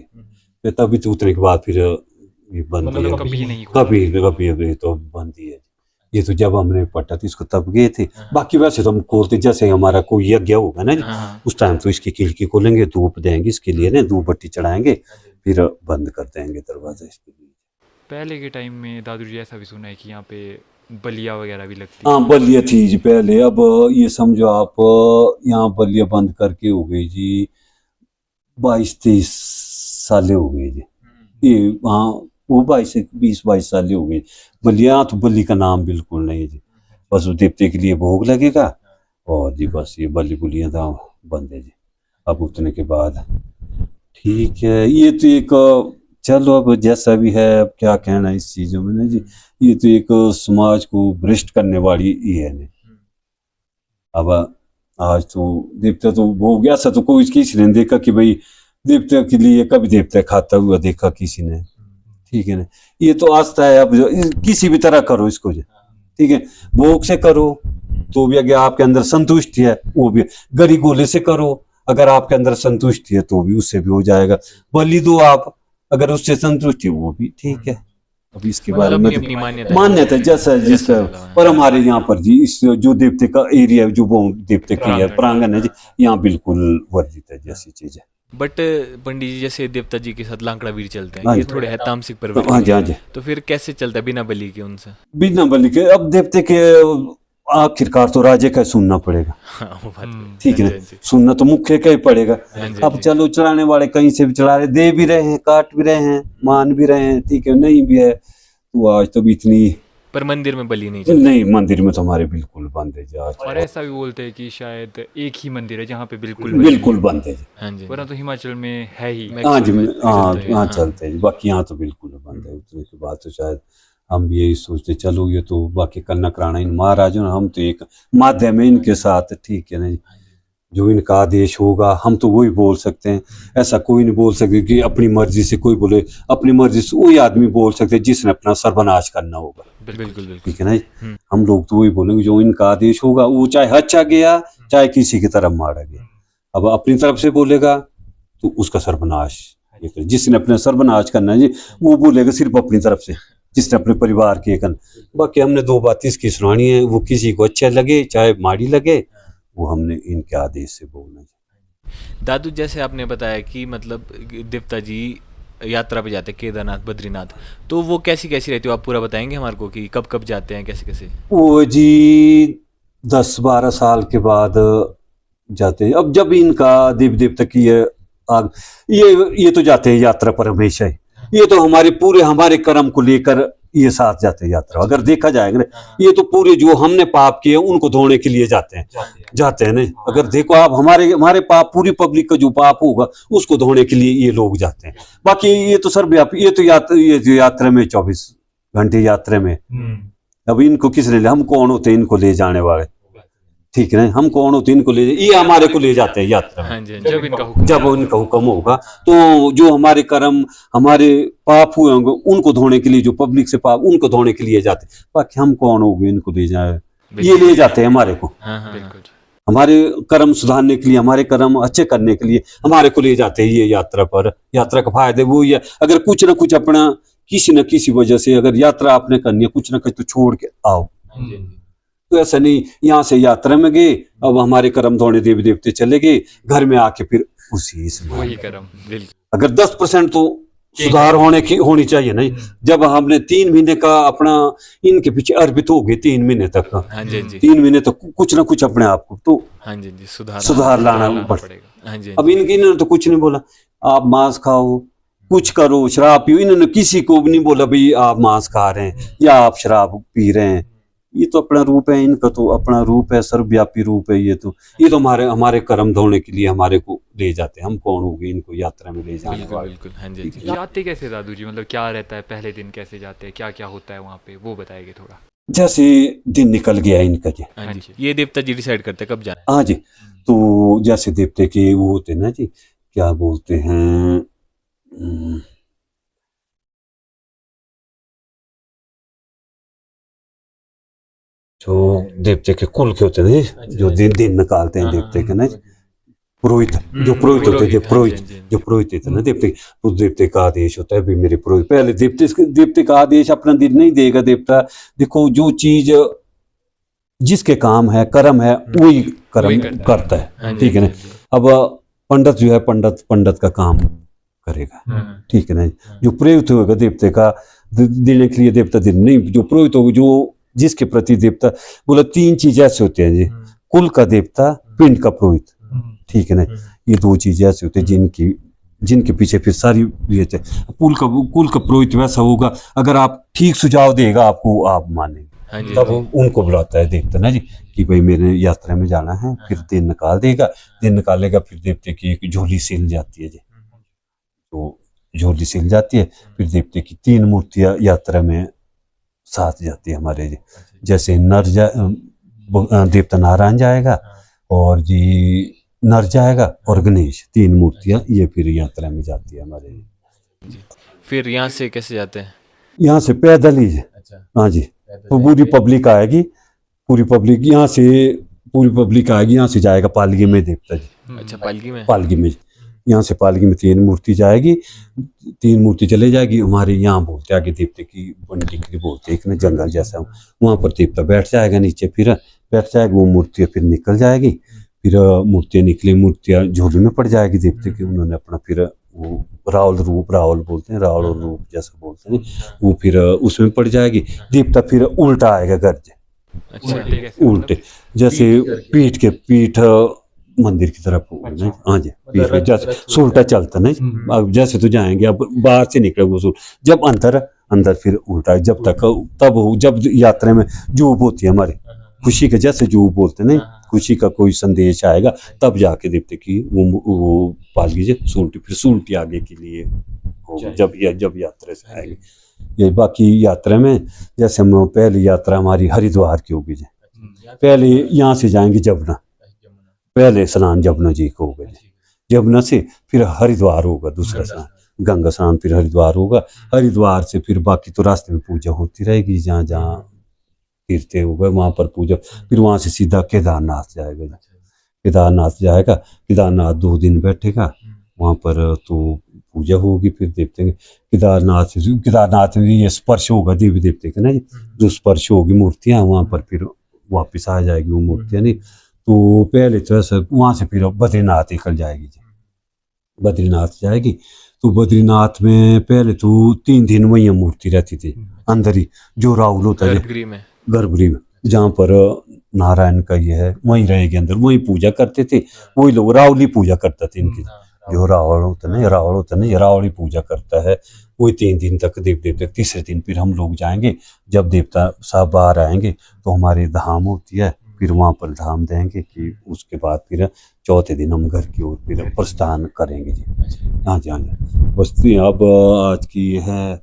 फिर तभी तो उतने के बाद फिर ये बंद मतलब है, कभी नहीं हुआ। कभी तो बंद ही है। ये तो जब हमने पढ़ा था इसको तब गए थे, बाकी वैसे तो हम खोलते जैसे हमारा कोई यज्ञ होगा ना जी, उस टाइम तो इसकी खिड़की खोलेंगे, धूप देंगे इसके लिए ना, धूप बत्ती चढ़ाएंगे, फिर बंद कर देंगे दरवाजा इसके लिए। पहले के टाइम में दादू जी ऐसा भी सुना है कि यहाँ पे बलिया वगैरह भी लगती हाँ बलिया थी जी पहले, अब ये समझो आप यहाँ बलिया बंद करके हो गई जी 22-23 साल हो गए जी। ये वहाँ वो 20-22 साल हो गए बलिया, तो बलि का नाम बिल्कुल नहीं जी, बस वो देवते के लिए भोग लगेगा और जी बस ये बलि बुलियाँ था बंद है जी। अब उतने के बाद ठीक है, ये तो एक चलो अब जैसा भी है, अब क्या कहना इस चीजों में ना जी, ये तो एक समाज को भ्रष्ट करने वाली ही है ना। अब आज तो देवता तो हो गया, ऐसा तो कोई किसी ने देखा कि भाई देवता के लिए कभी देवता खाता हुआ देखा किसी ने, ठीक है ना। ये तो आस्था है, अब किसी भी तरह करो इसको जी, ठीक है, भोग से करो तो भी अगर आपके अंदर संतुष्टि है, वो भी गरी गोले से करो अगर आपके अंदर संतुष्टि है तो भी उससे भी हो जाएगा। बलि दो आप अगर उससे संतुष्टि है वो भी ठीक है। अभी इसके बारे में अपनी मान्यता जैसा जिसका, पर हमारे यहाँ पर जी इस जो देवते का एरिया जो वो देवते की है प्रांगण है जी, यहाँ बिल्कुल वर्जित है जैसी चीज है। बट पंडित जी जैसे देवता जी के साथ लांकड़ा वीर चलते हैं, हाँ ये जी। थोड़े है तामसिक हाँ प्रवृत्ति, जी, हाँ जी, तो फिर कैसे चलता है बिना बलि के उनसे? बिना बलि के अब देवते के आखिरकार तो राजे का सुनना पड़ेगा, हाँ, वो बात है। ठीक है हाँ ना, जी, हाँ जी। सुनना तो मुख्य का ही पड़ेगा। हाँ जी, अब चलो चढ़ाने वाले कहीं से भी चढ़ा रहे, दे भी रहे हैं, काट भी रहे हैं, मान भी रहे हैं, ठीक है, नहीं भी है तो आज तो भी इतनी पर मंदिर में बलि नहीं चलती। नहीं, मंदिर में तो हमारे बिल्कुल बंद है जी आज, और ऐसा भी बोलते हैं कि शायद एक ही मंदिर है जहाँ पे बिल्कुल बलि बिल्कुल बंद है जी। हाँ जी, वरना तो हिमाचल में है ही। हाँ जी, हाँ चलते हैं, हाँ हाँ। चलते हैं जी, बाकी यहाँ तो बिल्कुल बंद है। उतने के बाद तो शायद हम भी यही सोचते चलो ये तो बाकी करना कराना इन महाराजों ने, हम तो एक माध्यम है इनके साथ, ठीक है ना जी, जो इनका आदेश होगा हम तो वही बोल सकते हैं। ऐसा कोई नहीं बोल सकते कि अपनी मर्जी से कोई बोले, अपनी मर्जी से वही आदमी बोल सकते हैं जिसने अपना सर्वनाश करना होगा, बिल्कुल बिल्कुल। ठीक है ना जी। हम लोग तो वही बोलेंगे जो इनका आदेश होगा, वो चाहे अच्छा गया चाहे किसी की तरफ मारा गया, अब अपनी तरफ से बोलेगा तो उसका सर्वनाश, जिसने अपना सर्वनाश करना है जी वो बोलेगा सिर्फ अपनी तरफ से, जिसने अपने परिवार के करना। बाकी हमने दो बात इसकी सुनानी है, वो किसी को अच्छा लगे चाहे माड़ी लगे, वो हमने इनके आदेश से बोलना है। दादू जैसे आपने बताया कि मतलब देवता जी यात्रा पे जाते हैं केदारनाथ बद्रीनाथ, तो वो कैसी कैसी रहती है, आप पूरा बताएंगे हमारे को कि कब कब जाते हैं, कैसे कैसे? वो जी 10-12 साल के बाद जाते हैं। अब जब इनका देव देवता की ये तो जाते हैं यात्रा पर हमेशा ही, ये तो हमारे कर्म को लेकर ये साथ जाते हैं यात्रा। अगर देखा जाएगा ना, ये तो पूरे जो हमने पाप किए उनको धोने के लिए जाते हैं ना। अगर देखो आप हमारे पाप, पूरी पब्लिक का जो पाप होगा उसको धोने के लिए ये लोग जाते हैं। बाकी ये तो सर्वव्यापी, ये तो यात्रा में 24 घंटे यात्रा में, अब इनको किसने हम कौन होते हैं इनको ले जाने वाले, ठीक है ना, हम कौन होते हैं इनको ले, ये हमारे को ले जाते हैं यात्रा में। हाँ जी, जब इनका हुक्म जब उनका हुक्म होगा तो जो हमारे कर्म, हमारे पाप हुए होंगे उनको धोने के लिए, जो पब्लिक से पाप उनको धोने के लिए जाते हैं। बाकी हम कौन हो गए इनको ले जाए, ये ले जाते हैं हमारे को, हाँ हाँ बिल्कुल। हमारे कर्म सुधारने के लिए, हमारे कर्म अच्छे करने के लिए हमारे को ले जाते हैं ये यात्रा पर। यात्रा का फायदे वो ही है, अगर कुछ ना कुछ अपना किसी न किसी वजह से अगर यात्रा आपने करनी है, कुछ ना कुछ तो छोड़ के आओ। तो ऐसा नहीं यहाँ से यात्रा में गए, अब हमारे कर्म धोने देवी देवते चले गए, घर में आके फिर उसी समय वही कर्म। बिल्कुल। अगर 10% तो सुधार होनी चाहिए नहीं। जब हमने 3 महीने का अपना इनके पीछे अर्पित हो गए, 3 महीने तक, हाँ जी, हाँ जी, 3 महीने तक कुछ ना कुछ अपने आप को तो हाँ जी, जी, सुधार लाना पड़ेगा। हाँ जी, अब इन्होंने तो कुछ नहीं बोला, आप मांस खाओ, कुछ करो, शराब पियो, इन्होंने किसी को भी नहीं बोला भाई आप मांस खा रहे हैं या आप शराब पी रहे हैं। ये तो अपना रूप है, इनका तो अपना रूप है, सर्वव्यापी रूप है। ये तो हमारे कर्म धोने के लिए हमारे को ले जाते हैं। हम कौन हो गए इनको यात्रा में ले जाने बिल्कुल वाले। बिल्कुल। हाँ जी, हाँ जी। जाते कैसे दादू जी, मतलब क्या रहता है पहले दिन, कैसे जाते हैं, क्या क्या होता है वहाँ पे, वो बताएंगे थोड़ा। जैसे दिन निकल गया इनका जी। हाँ जी, ये देवता जी डिसाइड करते हैं कब जाना है। हाँ जी, तो जैसे देवते के वो होते हैं ना जी, क्या बोलते हैं, जो देवते के कुल के होते हैं ना जी, जो दिन दिन निकालते हैं देवते के ना जी, पुरोहित, जो पुरोहित होते हैं, जो पुरोहित, हाँ जी, हाँ जी। जो पुरोहित होते हैं ना देवते, उस देवते का आदेश होता है भी मेरे पुरोहित, पहले देवते देवते का आदेश अपना दिन नहीं देगा देवता। देखो जो चीज जिसके काम है कर्म है वही कर्म वही करता है। करता हाँ है, जी, ठीक है हाँ ना। जी, अब पंडित जो है, पंडित का काम करेगा, हाँ, ठीक है ना। जो पुरोहित होगा देवते का देने के लिए देवता दिन नहीं, जो पुरोहित होगा जो जिसके प्रति देवता, बोला तीन चीज ऐसे होते हैं जी, कुल का देवता, पिंड का पुरोहित, ठीक है ना। ये दो चीजें ऐसे होते हैं जिनकी जिनके पीछे फिर सारी ये कुल का पुरोहित वैसा होगा, अगर आप ठीक सुझाव देगा आपको, आप मानेंगे, हाँ जी, तब उनको बुलाता है देवता ना जी, कि भाई मेरे यात्रा में जाना है। फिर दिन निकाल देगा, दिन निकालेगा, फिर देवते की एक झोली सिल जाती है जी, तो झोली सिल जाती है, फिर देवते की तीन मूर्तियां यात्रा में साथ जाती है हमारे जी। जैसे देवता नारायण जाएगा, और जी नर जाएगा, और गणेश, तीन मूर्तियां ये फिर यात्रा में जाती है हमारे जी। फिर यहाँ से कैसे जाते हैं। यहाँ से पैदल ही जी। अच्छा, हाँ जी, तो पूरी पब्लिक आएगी, पूरी पब्लिक यहाँ से, पूरी पब्लिक आएगी, यहाँ से जाएगा पालकी में देवता जी, अच्छा, पालकी में। पालकी में, यहाँ से पालकी में तीन मूर्ति जाएगी, तीन मूर्ति चले जाएगी, हमारे यहाँ बोलते आगे देवते की बंटी बोलते एक ना जंगल जैसा, वहाँ पर देवता बैठ जाएगा नीचे, फिर बैठ जाएगा, वो मूर्तियाँ फिर निकल जाएगी, फिर मूर्तियाँ निकली, मूर्तियाँ झोली में पड़ जाएगी देवते की, उन्होंने अपना फिर वो रावल रूप, रावल बोलते हैं, रावल रूप जैसा बोलते हैं, वो फिर उसमें पड़ जाएगी। देवता फिर उल्टा आएगा गर्ज, अच्छा, उल्टे जैसे पीठ मंदिर की तरफ, हाँ जी, पीठ पे जैसे सुलटा चलता ना, अब जैसे तो जाएंगे, अब बाहर से निकले वो जब अंदर फिर उल्टा, जब तक तब जब यात्रा में जूब होती है हमारे, खुशी के जैसे जूब बोलते नहीं, खुशी का कोई संदेश आएगा, तब जाके देवते की वो पालकी जी सुलटी, फिर सुलटी आगे के लिए होगी, जब यात्रा से आएगी। ये बाकी यात्रा में जैसे हम पहली यात्रा हमारी हरिद्वार की होगी जी, पहले यहाँ से जाएंगे जमुना, पहले स्नान जमुना जी को होगा जी, जमुना से फिर हरिद्वार होगा दूसरा स्नान, गंगा स्नान, फिर हरिद्वार होगा, हरिद्वार से फिर बाकी तो रास्ते में पूजा होती रहेगी, जहाँ जहाँ तीर्थ होगा वहाँ पर पूजा, फिर वहाँ से सीधा केदारनाथ जाएगा जी, केदारनाथ जाएगा, केदारनाथ 2 दिन बैठेगा वहाँ पर, तो पूजा होगी, फिर देखते हैं केदारनाथ में ये स्पर्श होगा देवी देवते का ना जी, जो स्पर्श होगी मूर्तियाँ वहाँ पर, फिर वापस आ जाएगी वो मूर्तियाँ नहीं, तो पहले तो ऐसा वहाँ से फिर बद्रीनाथ निकल जाएगी जी, बद्रीनाथ जाएगी, तो बद्रीनाथ में पहले तो 3 दिन वही मूर्ति रहती थी अंदर ही, जो राहुल होता है गर्भगृह में, जहाँ पर नारायण का ये है, वहीं रहेगी अंदर, वहीं पूजा करते थे, वही लोग रावल ही पूजा करता था इनकी, जो रावण होता है ना, रावण ही पूजा करता है, वही 3 दिन तक देवते, तीसरे दिन फिर हम लोग जाएंगे, जब देवता साहब बाहर आएंगे तो हमारी धाम होती है, फिर वहाँ पर धाम देंगे, कि उसके बाद फिर चौथे दिन हम घर की ओर फिर प्रस्थान करेंगे जी। हाँ जी, हाँ जी, बस अब आज की है,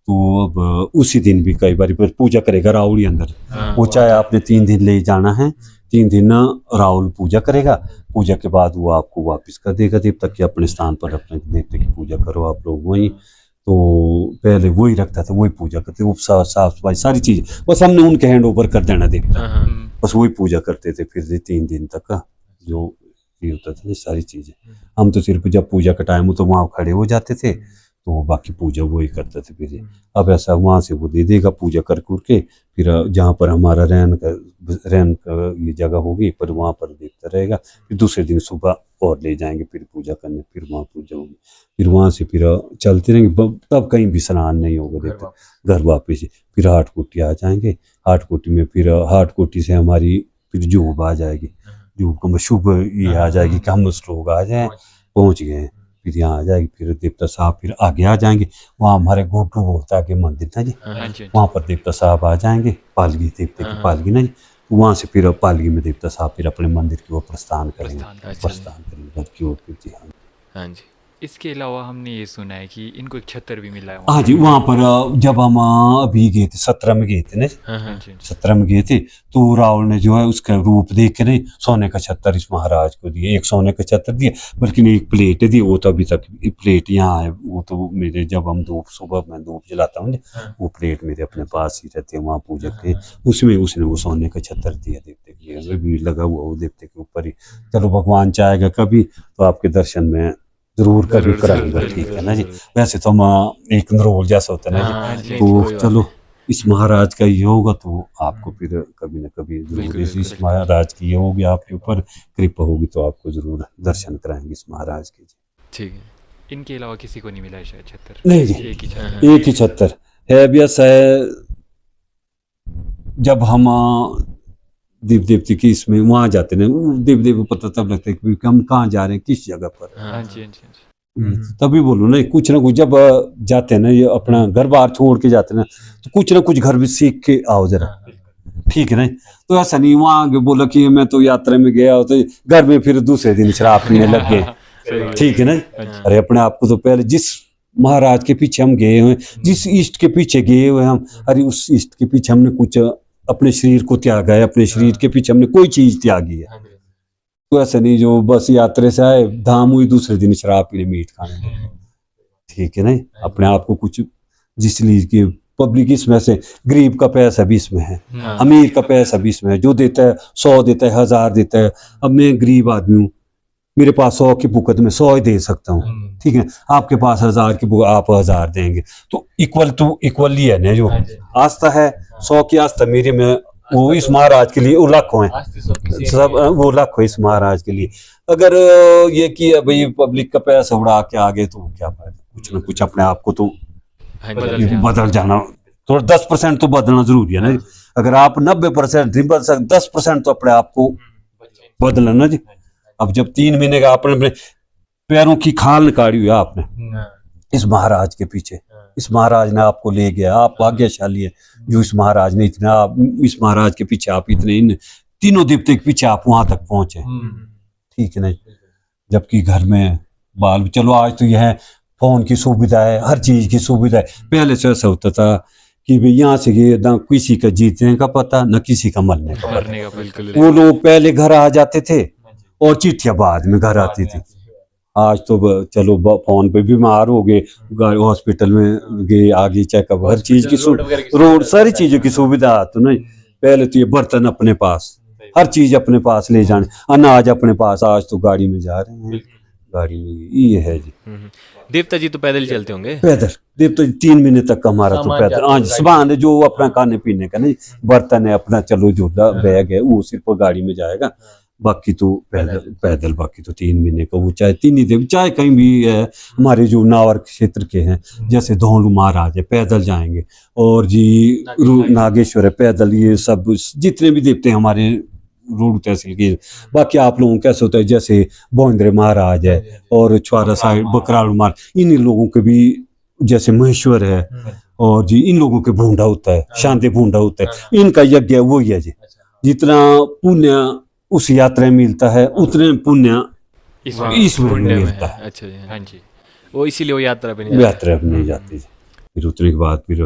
तो अब उसी दिन भी कई बार पूजा करेगा राहुल ही अंदर, वो चाहे आपने 3 दिन ले जाना है, 3 दिन राहुल पूजा करेगा, पूजा के बाद वो आपको वापस कर देगा देवता के अपने स्थान पर, अपने देवता की पूजा करो आप लोग वहीं, तो पहले वही रखता था, वही पूजा करते, वो साफ सफाई सारी चीज़, बस हमने उनके हैंड ओवर कर देना देवता, बस वही पूजा करते थे फिर 3 दिन तक का जो ये होता था ना सारी चीज़ें, हम तो सिर्फ जब पूजा का टाइम हो तो वहाँ खड़े हो जाते थे, तो बाकी पूजा वही करते थे फिर। अब ऐसा वहाँ से वो दे देगा पूजा कर के, फिर जहाँ पर हमारा रहन का ये जगह होगी, पर वहाँ पर देखता रहेगा, फिर दूसरे दिन सुबह और ले जाएंगे फिर पूजा करने, फिर वहाँ पूजा होगी, फिर वहाँ से फिर चलते रहेंगे, तब कहीं भी स्नान नहीं होगा देखते, घर वापस फिर हाटकोटी आ जाएंगे, हाटकोटी में फिर हाटकोटी से हमारी फिर जूब आ जाएगी, जूब का शुभ ये आ जाएगी कि हम उस लोग आ जाए पहुँच गए, फिर यहाँ आ जाएगी, फिर देवता साहब फिर आगे आ जाएंगे, वहाँ हमारे गोटू बोलता है मंदिर ना जी, वहाँ पर देवता साहब आ जाएंगे, पालकी देवते की पालकी ना जी, तो वहाँ से फिर पालकी में देवता साहब फिर अपने मंदिर की ओर प्रस्थान करेंगे घर की ओर फिर जी। हाँ जी, इसके अलावा हमने ये सुना है कि इनको एक छतर भी मिला है वहाँ हाँ जी, वहाँ पर जब हम अभी गए थे 17 में गए थे ना, हाँ हाँ हाँ जी, हाँ जी। 17 में गए थे, तो रावण ने जो है उसका रूप देख के नहीं सोने का छत्तर इस महाराज को दिए, एक सोने का छत्तर दिया, बल्कि एक प्लेट दी, वो तो अभी तक प्लेट यहाँ है, वो तो मेरे जब हम धूप सुबह मैं धूप जलाता हूँ ना, वो प्लेट मेरे अपने पास ही रहती है वहाँ पूजा के, उसमें उसने वो सोने का छत्तर दिया देवते के लिए, भीड़ लगा हुआ वो देवते के ऊपर ही। चलो भगवान चाहेगा कभी तो आपके दर्शन में जरूर कभी जरूर, कराएंगे, जरूर, ठीक है जरूर, ना जी। जरूर। वैसे तो हम एक नरोल जैसा होता है ना हाँ, जी, नहीं, तो कोई बात चलो इस महाराज का ये होगा तो आपको फिर कभी ना कभी जरूर बिल्कुल, इस बिल्कुल। महाराज की ये होगी, आपके ऊपर कृपा होगी तो आपको जरूर दर्शन कराएंगे इस महाराज के जी। ठीक है। इनके अलावा किसी को नहीं मिला है शायद छतर, नहीं जी, एक ही हाँ, छतर। हाँ। एक ही छत्तर है भी ऐसा है। जब हम देव देवती की इसमें वहां जाते हैं, देव देव को पता तब लगता है कि हम कहाँ जा रहे हैं, किस जगह पर। हाँ, हाँ जी, हाँ जी, हाँ जी। तभी बोलो ना, कुछ ना कुछ जब जाते हैं ना, ये अपना घर बार छोड़ के जाते हैं ना, तो कुछ ना कुछ घर भी सीख के आओ जरा, ठीक है ना। तो ऐसा नहीं वहां आगे बोला कि मैं तो यात्रा में गया तो घर में फिर दूसरे दिन शराब पीने लग गए, ठीक है ना। अरे अपने आप को तो पहले जिस महाराज के पीछे हम गए हुए, जिस इष्ट के पीछे गए हुए हम, अरे उस इष्ट के पीछे हमने कुछ अपने शरीर को त्यागा है, अपने शरीर के पीछे हमने कोई चीज त्यागी है। तो ऐसा नहीं जो बस यात्रा से आए धाम हुई दूसरे दिन शराब पीने मीट खाने लगे, ठीक है ना। अपने आप को कुछ जिस लिए कि पब्लिक इसमें से गरीब का पैसा भी इसमें है, हाँ। अमीर का पैसा भी इसमें है, जो देता है 100 देता है, 1000 देता है। अब मैं गरीब आदमी हूँ, मेरे पास 100 की भुकत में 100 ही दे सकता हूँ, ठीक है। आपके पास 1000 की भुकत आप 1000 देंगे, तो इक्वली है ना। जो आस्था है 100 की आस्था मेरे में, वो इस महाराज के लिए वो लाखों है, सब वो लाखों इस महाराज के लिए। अगर ये कि भाई पब्लिक का पैसा उड़ा के आगे तो क्या फायदा, कुछ ना कुछ अपने आप को तो हाँ जी, बदल जाना, थोड़ा 10% तो बदलना जरूरी है ना। अगर आप 90% 10% तो अपने आप को बदलना ना जी। अब जब 3 महीने का आपने अपने पैरों की खाल निकाली हुई है आपने इस महाराज के पीछे, इस महाराज ने आपको ले गया, आप भाग्यशाली है जो इस महाराज ने इतना, इस महाराज के पीछे आप इतने इन तीनों देवते के पीछे आप वहां तक पहुंचे, ठीक है ना। जबकि घर में बाल, चलो आज तो यह फोन की सुविधा है, हर चीज की सुविधा है। पहले से ऐसा होता था कि भाई यहाँ से गए ना किसी का जीतने का पता, न किसी का मरने का मरने का पता। बिल्कुल। वो लोग पहले घर आ जाते थे और चिट्ठियां बाद में घर आती थी। आज तो चलो फोन पे बीमार हो गए, हॉस्पिटल में गए, आगे चेकअप, हर चीज की रोड सारी चीजों की सुविधा तो नहीं। पहले तो ये बर्तन अपने पास, हर चीज अपने पास ले जाने, अनाज अपने पास, आज तो गाड़ी में जा रहे हैं, गाड़ी में ये है जी। देवता जी तो पैदल चलते होंगे? पैदल देवता जी 3 महीने तक का हमारा तो पैदल, हाँ सामान है जो अपना खाने पीने का नहीं, बर्तन है अपना, चलो जो बैग है वो सिर्फ गाड़ी में जाएगा, बाकी तो पैदल बाकी तो 3 महीने का वो, चाहे 3 ही देव चाहे कहीं भी है। हमारे जो नावर क्षेत्र के हैं जैसे धौलू महाराज है पैदल जाएंगे, और जी नागेश्वर है पैदल, ये सब जितने भी देवते हैं हमारे रोड तहसील के। बाकी आप लोगों का कैसे होता है, जैसे बोंद्रे महाराज है और छुआरा साहिब बकराल महाराज, इन लोगों के भी जैसे महेश्वर है, और जी इन लोगों के भूंडा होता है, शांति भूंडा होता है, इनका यज्ञ वो ही है जी। जितना पुण्य उस यात्रा में मिलता है उतने पुण्य इसमें मिलता है। अच्छा जी, हाँ जी। वो इसीलिए वो यात्रा पे नहीं जाते। यात्रा में नहीं जाती। फिर उतने के बाद फिर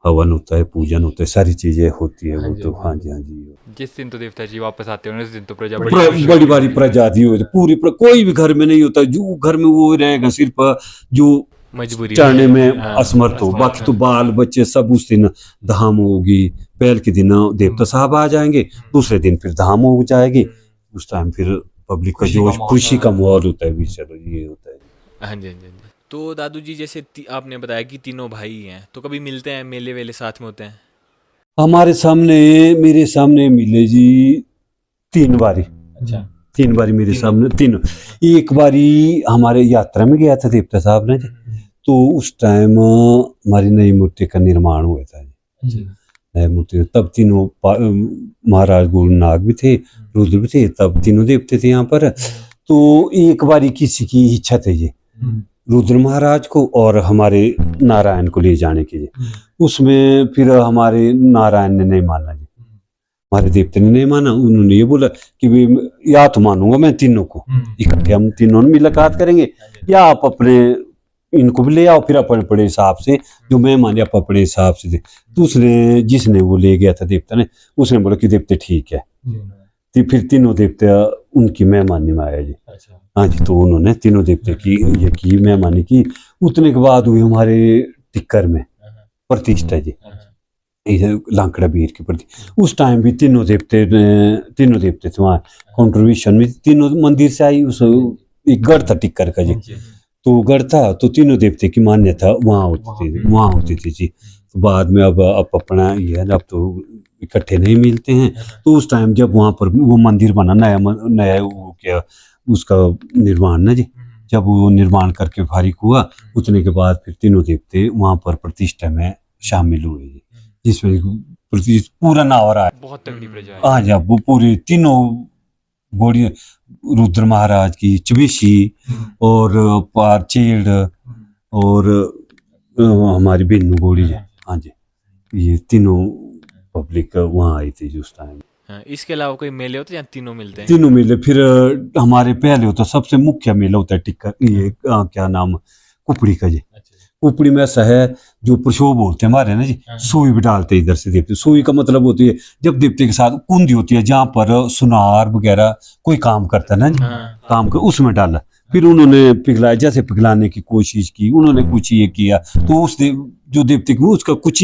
हवन होता है, पूजन होता है, सारी चीजें होती है वो तो। हाँ जी, हाँ जी। जिस दिन तो देवता जी वापस आते हैं उस दिन तो प्रजा बड़ी बारी प्रजाति होती, पूरी कोई भी घर में नहीं होता जो घर में वो रहेगा, सिर्फ जो मजबूरी चढ़ने में हाँ, असमर्थ हो, बाकी तो बाल बच्चे सब उस दिन धाम होगी। पहल के दिन देवता साहब आ जाएंगे, दूसरे दिन फिर धाम हो जाएगी, उस टाइम फिर पब्लिक का जोश खुशी का माहौल होता है भी। चलो ये होता है। हाँ जी, हाँ जी, हाँ जी। तो दादू जी जैसे आपने बताया कि तीनों भाई हैं, तो कभी मिलते हैं, मेले वेले साथ में होते हैं? हमारे सामने, मेरे सामने मिले जी 3 बारी। अच्छा। 3 बारी मेरे सामने, 3। एक बारी हमारे यात्रा में गया था देवता साहब ने, तो उस टाइम हमारी नई मूर्ति का निर्माण हुआ था। नई मूर्ति तब तीनों महाराज गुरुनाग भी थे, रुद्र भी थे, तब तीनों देवते थे यहाँ पर। तो एक बारी किसी की इच्छा थी जी रुद्र महाराज को और हमारे नारायण को ले जाने के लिए, उसमें फिर हमारे नारायण ने नहीं माना जी। हमारे देवते ने नहीं माना, उन्होंने ये बोला कि भाई या तो मानूंगा मैं तीनों को, इकट्ठे हम तीनों ने मुलाकात करेंगे, या आप अपने इनको भी ले आओ, फिर अपने अपने हिसाब से जो मैं माने आप अपने हिसाब से दे। तो उसने जिसने वो ले गया था देवता ने, उसने बोला कि देवते ठीक है। तो फिर तीनों देवते उनकी मेहमानी में आया जी। हाँ जी, तो उन्होंने तीनों देवते की ये की मेहमानी की। उतने के बाद हुई हमारे टिक्कर में प्रतिष्ठा जी, लांकड़ा वीर के प्रति। उस टाइम भी तीनों देवते थे वहाँ कंट्रीब्यूशन में, तीनों मंदिर से आई। उस एक गढ़ था टिक्कर का जी, तो गढ़ था, तो तीनों देवते की मान्यता वहाँ होती थी जी। तो बाद में अब अपना ये है, अब तो इकट्ठे नहीं मिलते हैं। तो उस टाइम जब वहाँ पर वो मंदिर बना, नया वो क्या उसका निर्माण ना जी, जब वो निर्माण करके फारिग हुआ, उतने के बाद फिर तीनों देवते वहाँ पर प्रतिष्ठा में शामिल हुए जी, जिसमें पूरा नावरा है, बहुत तगड़ी प्रजा है। हाँ जी, वो पूरे तीनों घोड़ी, रुद्र महाराज की चबीशी और पारचेड़ और हमारी बिन्नू घोड़ी है। हाँ जी, ये तीनों पब्लिक वहाँ आई थी उस टाइम। इसके अलावा कोई मेले होते हैं या तीनों मिलते हैं? तीनों मेले। फिर हमारे पहले होता, सबसे मुख्य मेला होता है टिक्कर, ये क्या नाम, कुपड़ी का जी। कुपड़ी में ऐसा है, जो प्रशोभ बोलते हैं हमारे ना जी, सुई भी डालते इधर से देवते। सुई का मतलब होती है जब देवते के साथ कुंदी होती है, जहाँ पर सुनार वगैरह कोई काम करता है ना जी, काम कर उसमें डाला। फिर उन्होंने पिघलाया, जैसे पिघलाने की कोशिश की उन्होंने, कुछ ये किया तो उस जो देवते को उसका कुछ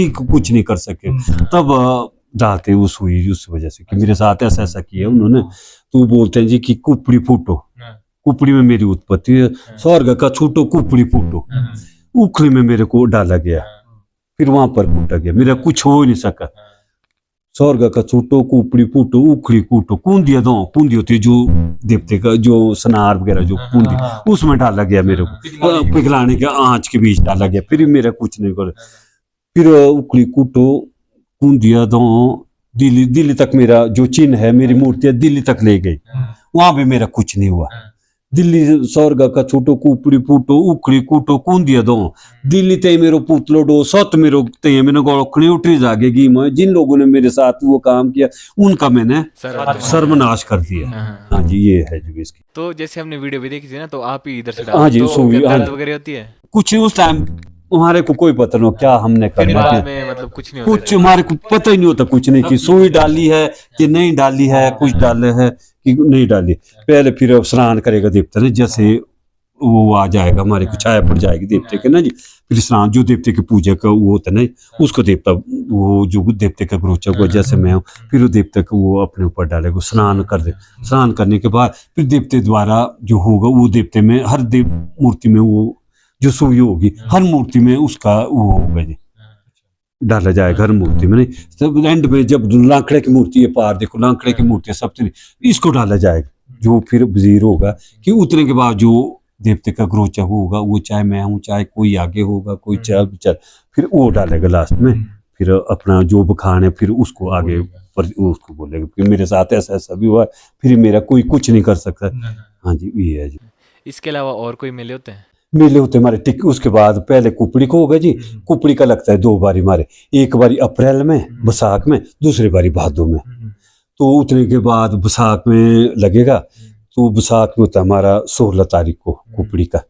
नहीं कर सके, तब डालते वो सुई, उस वजह से कि मेरे साथ ऐसा ऐसा किया उन्होंने। तो बोलते हैं जी कि कुपड़ी फूटो, कुपड़ी में मेरी उत्पत्ति है, स्वर्ग का छूटो कुपड़ी फूटो, उखली में मेरे को डाला गया, फिर वहां पर कूटा गया, मेरा कुछ हो ही नहीं सका। स्वर्ग का छूटो कुपड़ी फूटो उखली कूटो, कूंदिया दो, कूंदी होती है जो देवते का जो सनार वगैरह जो कूंदी, उसमें डाला गया मेरे को, पिघलाने के आंच के बीच डाला गया, फिर मेरा कुछ नहीं कर। फिर उखली कूटो कूंदिया दो, दिल्ली तक मेरा जो चिन्ह है, मेरी मूर्तियां दिल्ली तक ले गई, वहां भी मेरा कुछ नहीं हुआ। दिल्ली स्वर्ग का छूटो कुपड़ी फूटो उखड़ी कूटो कूंदिया दो, दिल्ली ते मेरो पुतलो डो सत मेरो ते मैंने गोखड़ी उठी जागेगी। मैं जिन लोगों ने मेरे साथ वो काम किया उनका मैंने सर्वनाश कर दिया। हाँ जी, ये है जी इसकी। तो जैसे हमने वीडियो भी देखी थी ना, तो आप ही इधर से हाँ जी, तो सुई दर्द वगैरह होती है कुछ उस टाइम हमारे को कोई पता नहीं क्या हमने करना बाद है, में मतलब कुछ नहीं होता कुछ हमारे को पता ही नहीं होता, कुछ नहीं कि सुई डाली है कि नहीं डाली है, कुछ डाले है कि नहीं डाली। पहले फिर स्नान करेगा देवता ने, जैसे वो आ जाएगा हमारे को छाया पड़ जाएगी देवते के ना जी, फिर स्नान जो देवते की पूजा का वो होता है ना, उसको देवता वो जो देवते का ग्रोचक हुआ जैसे मैं हूँ, फिर वो देवता को वो अपने ऊपर डालेगा, स्नान कर दे। स्नान करने के बाद फिर देवते द्वारा जो होगा वो देवते में हर देव मूर्ति में वो जो सुई होगी, हर मूर्ति में उसका वो होगा जी, डाला जाएगा हर मूर्ति में। नहीं तब एंड में जब लांकड़े की मूर्ति है, पार देखो लांकड़े की मूर्ति है सबसे, इसको डाला जाएगा, जो फिर वजीर होगा कि उतने के बाद जो देवते का ग्रोचक होगा, वो चाहे मैं हूँ चाहे कोई आगे होगा, कोई चल फिर वो डालेगा लास्ट में, फिर अपना जो बखान है फिर उसको आगे पर उसको बोलेगा कि मेरे साथ ऐसा ऐसा भी हुआ, फिर मेरा कोई कुछ नहीं कर सकता। हाँ जी, ये है जी। इसके अलावा और कोई मेले होते हैं? मेले होते हमारे टिक, उसके बाद पहले कुपड़ी को होगा जी। कुपड़ी का लगता है 2 बारी हमारे, एक बारी अप्रैल में बैसाख में, दूसरी बारी भादों में। तो उतने के बाद बैसाख में लगेगा, तो बैसाख में होता है हमारा 16 तारीख को कुपड़ी का,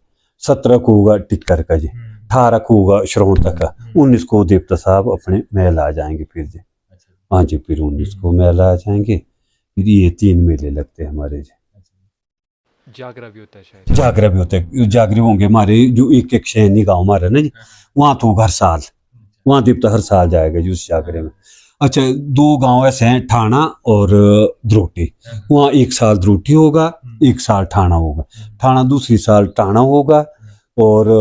17 को होगा टिक्कर का जी, 18 को होगा श्रवणता का, 19 को देवता साहब अपने महल आ जाएंगे फिर जी। हाँ जी, फिर 19 को महल आ जाएंगे। फिर ये 3 मेले लगते हैं हमारे जी। जागरा भी होता है शायद? जागरा भी होता है, जागरे होंगे हमारे जो एक शहनी गांव हमारा ना जी, वहाँ तो हर साल वहाँ देवता हर साल जाएगा जी उस जागरे में। अच्छा, 2 गांव ऐसे हैं, ठाणा और द्रोटी, वहाँ एक साल द्रोटी होगा, एक साल ठाणा होगा, ठाणा दूसरी साल ठाणा होगा और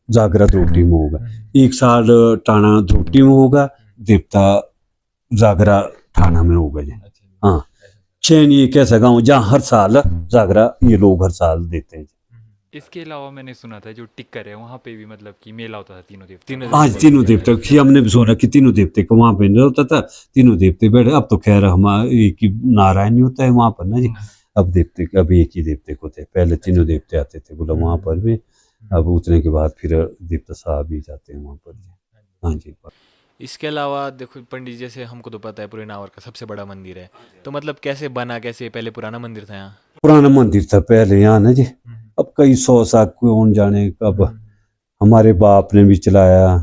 जागरा द्रोटी में होगा। एक साल ठाणा द्रोटी में होगा, देवता जागरा ठाणा में होगा जी। हाँ, चैन ये एक ऐसा गाँव जहाँ हर साल जागरा ये लोग हर साल देते हैं। इसके अलावा मैंने सुना था जो टिक्कर है वहाँ पे भी मतलब कि मेला होता था तीनों देवते? आज तीनों देवते की हमने भी सुना कि तीनों देवते को वहाँ पे होता था, तीनों देवते बैठे। अब तो खैर हमारे एक ही नारायण ही होता है वहाँ पर ना जी, अब देवते अब एक ही देवते को थे, पहले तीनों देवते आते थे बोला वहाँ पर भी, अब उतने के बाद फिर देवता साहब भी जाते हैं वहाँ पर जी। हाँ जी। इसके अलावा देखो पंडित जी, जैसे हमको तो पता है पूरे नावर का सबसे बड़ा मंदिर है, तो मतलब कैसे बना, कैसे पहले पुराना मंदिर था यहाँ? पुराना मंदिर था पहले यहाँ ना जी, अब कई 100 साल कौन जाने कब हमारे बाप ने भी चलाया,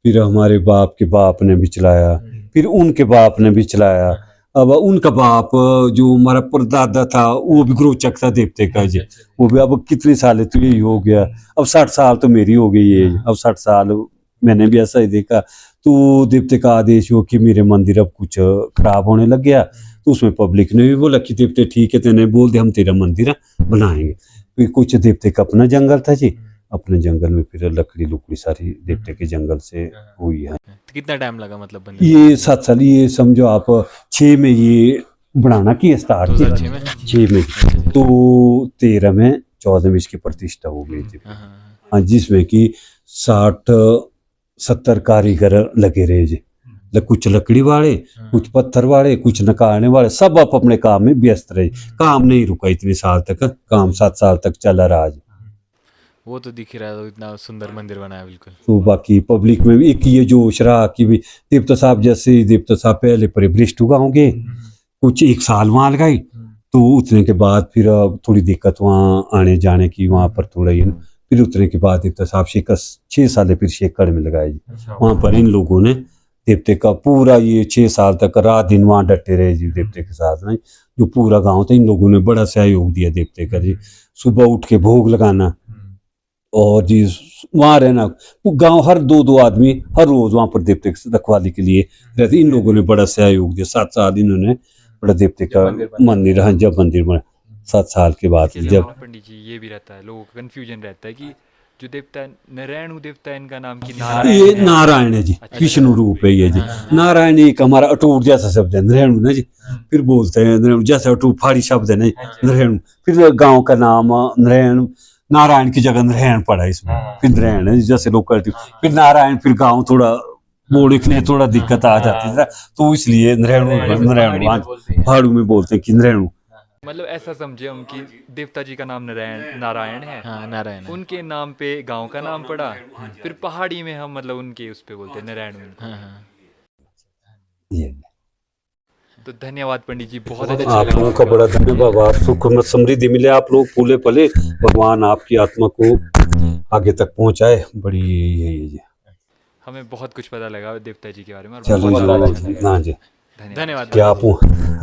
फिर हमारे बाप के बाप ने भी चलाया, फिर उनके बाप ने भी चलाया, अब उनका बाप जो हमारा परदादा था वो भी गुरोचक था देवते का जी, वो भी अब कितने साल तो यही हो गया, अब 60 साल तो मेरी हो गई है, अब 60 साल मैंने भी ऐसा ही देखा। तो देवते का आदेश हो कि मेरे मंदिर अब कुछ खराब होने लग गया, तो उसमें पब्लिक ने भी बोला कि देवते ठीक है, तेने बोल दे हम तेरा मंदिर बनाएंगे। फिर कुछ देवते का अपना जंगल था जी, अपने जंगल में फिर लकड़ी लुकड़ी सारी देवते के जंगल से हुई है। तो कितना टाइम लगा मतलब बनने ये 7 साल, ये समझो आप 6 में ये बनाना की स्टार्ट 2006 में? 6 में, तो 13 में 14 में इसकी प्रतिष्ठा हो गई थी। हाँ, जिसमें कि 60-70 कारीगर लगे रहे जी, कुछ लकड़ी वाले, कुछ पत्थर वाले, कुछ नकारने वाले, सब आप अपने काम में व्यस्त रहे। काम नहीं रुका इतने साल तक, काम 7 साल तक चला रहा जी। वो तो दिख ही रहा है, इतना सुंदर मंदिर बनाया बिल्कुल। तो बाकी पब्लिक में भी एक ये जोश रहा कि भी देवता साहब जैसे देवता साहब पहले परिभ्रष्ट होंगे, कुछ 1 साल वहां लगाई, तो उतने के बाद फिर थोड़ी दिक्कत वहाँ आने जाने की, वहां पर थोड़ा ही, फिर उतने के बाद देवता साहब 6 साल फिर शेखड़ में लगाए जी। वहां पर इन लोगों ने देवते का पूरा ये 6 साल तक रात दिन वहां डटे रहे जी देवते के साथ में, जो पूरा गांव था इन लोगों ने बड़ा सहयोग दिया देवते का जी। सुबह उठ के भोग लगाना और जी वहां रहना, वो गांव हर 2-2 आदमी हर रोज वहां पर देवते की रखवाली के लिए रहते। इन लोगों ने बड़ा सहयोग दिया। 7 साल इन्होंने बड़ा देवते का मंदिर, हाँ जब मंदिर बना 7 साल के बाद इसके जब अलावा पंडित जी ये भी रहता है, लोगों का कंफ्यूजन रहता है कि जो देवता है नारायण देवता है, इनका नाम की नारायण ये है। नारायण है जी, विष्णु रूप है ये जी। नारायण एक हमारा अटूट जैसा शब्द है, नारायण ना जी, फिर बोलते हैं नारायण जैसे अटूट फाड़ी शब्द है ना नारायण। फिर गांव का नाम नारायण, नारायण की जगह नारायण पड़ा इसमें, फिर नारायण है जैसे लोग करते, फिर नारायण, फिर गांव थोड़ा बोलने के लिए थोड़ा दिक्कत आ जाती है, तो इसलिए नारायण पहाड़ों में बोलते हैं कि नारायण। मतलब ऐसा समझे हम कि देवता जी का नाम नारायण है, हाँ नारायण है। उनके नाम पे गांव का नाम पड़ा, फिर पहाड़ी में हम मतलब उनके उस पे बोलते हैं नारायण उनको। हाँ हाँ। ये तो धन्यवाद पंडित जी, बहुत अच्छा आप लगा। लोगों का बड़ा धन्यवाद, आप सुख में समृद्धि मिले, आप लोग फूले फले, भगवान आपकी आत्मा को आगे तक पहुंचाए, बड़ी यही है जी। हमें बहुत कुछ पता लगा देवता जी के बारे में और चलो बहुत जी, हाँ जी, धन्यवाद। कि आप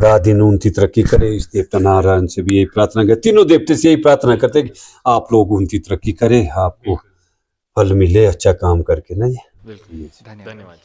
रात दिन उनकी तरक्की करें, इस देवता नारायण से भी यही प्रार्थना करते, तीनों देवते से यही प्रार्थना करते कि आप लोग उनकी तरक्की करें, आपको फल मिले अच्छा काम करके ना जी। बिल्कुल, धन्यवाद। धन्यवाद।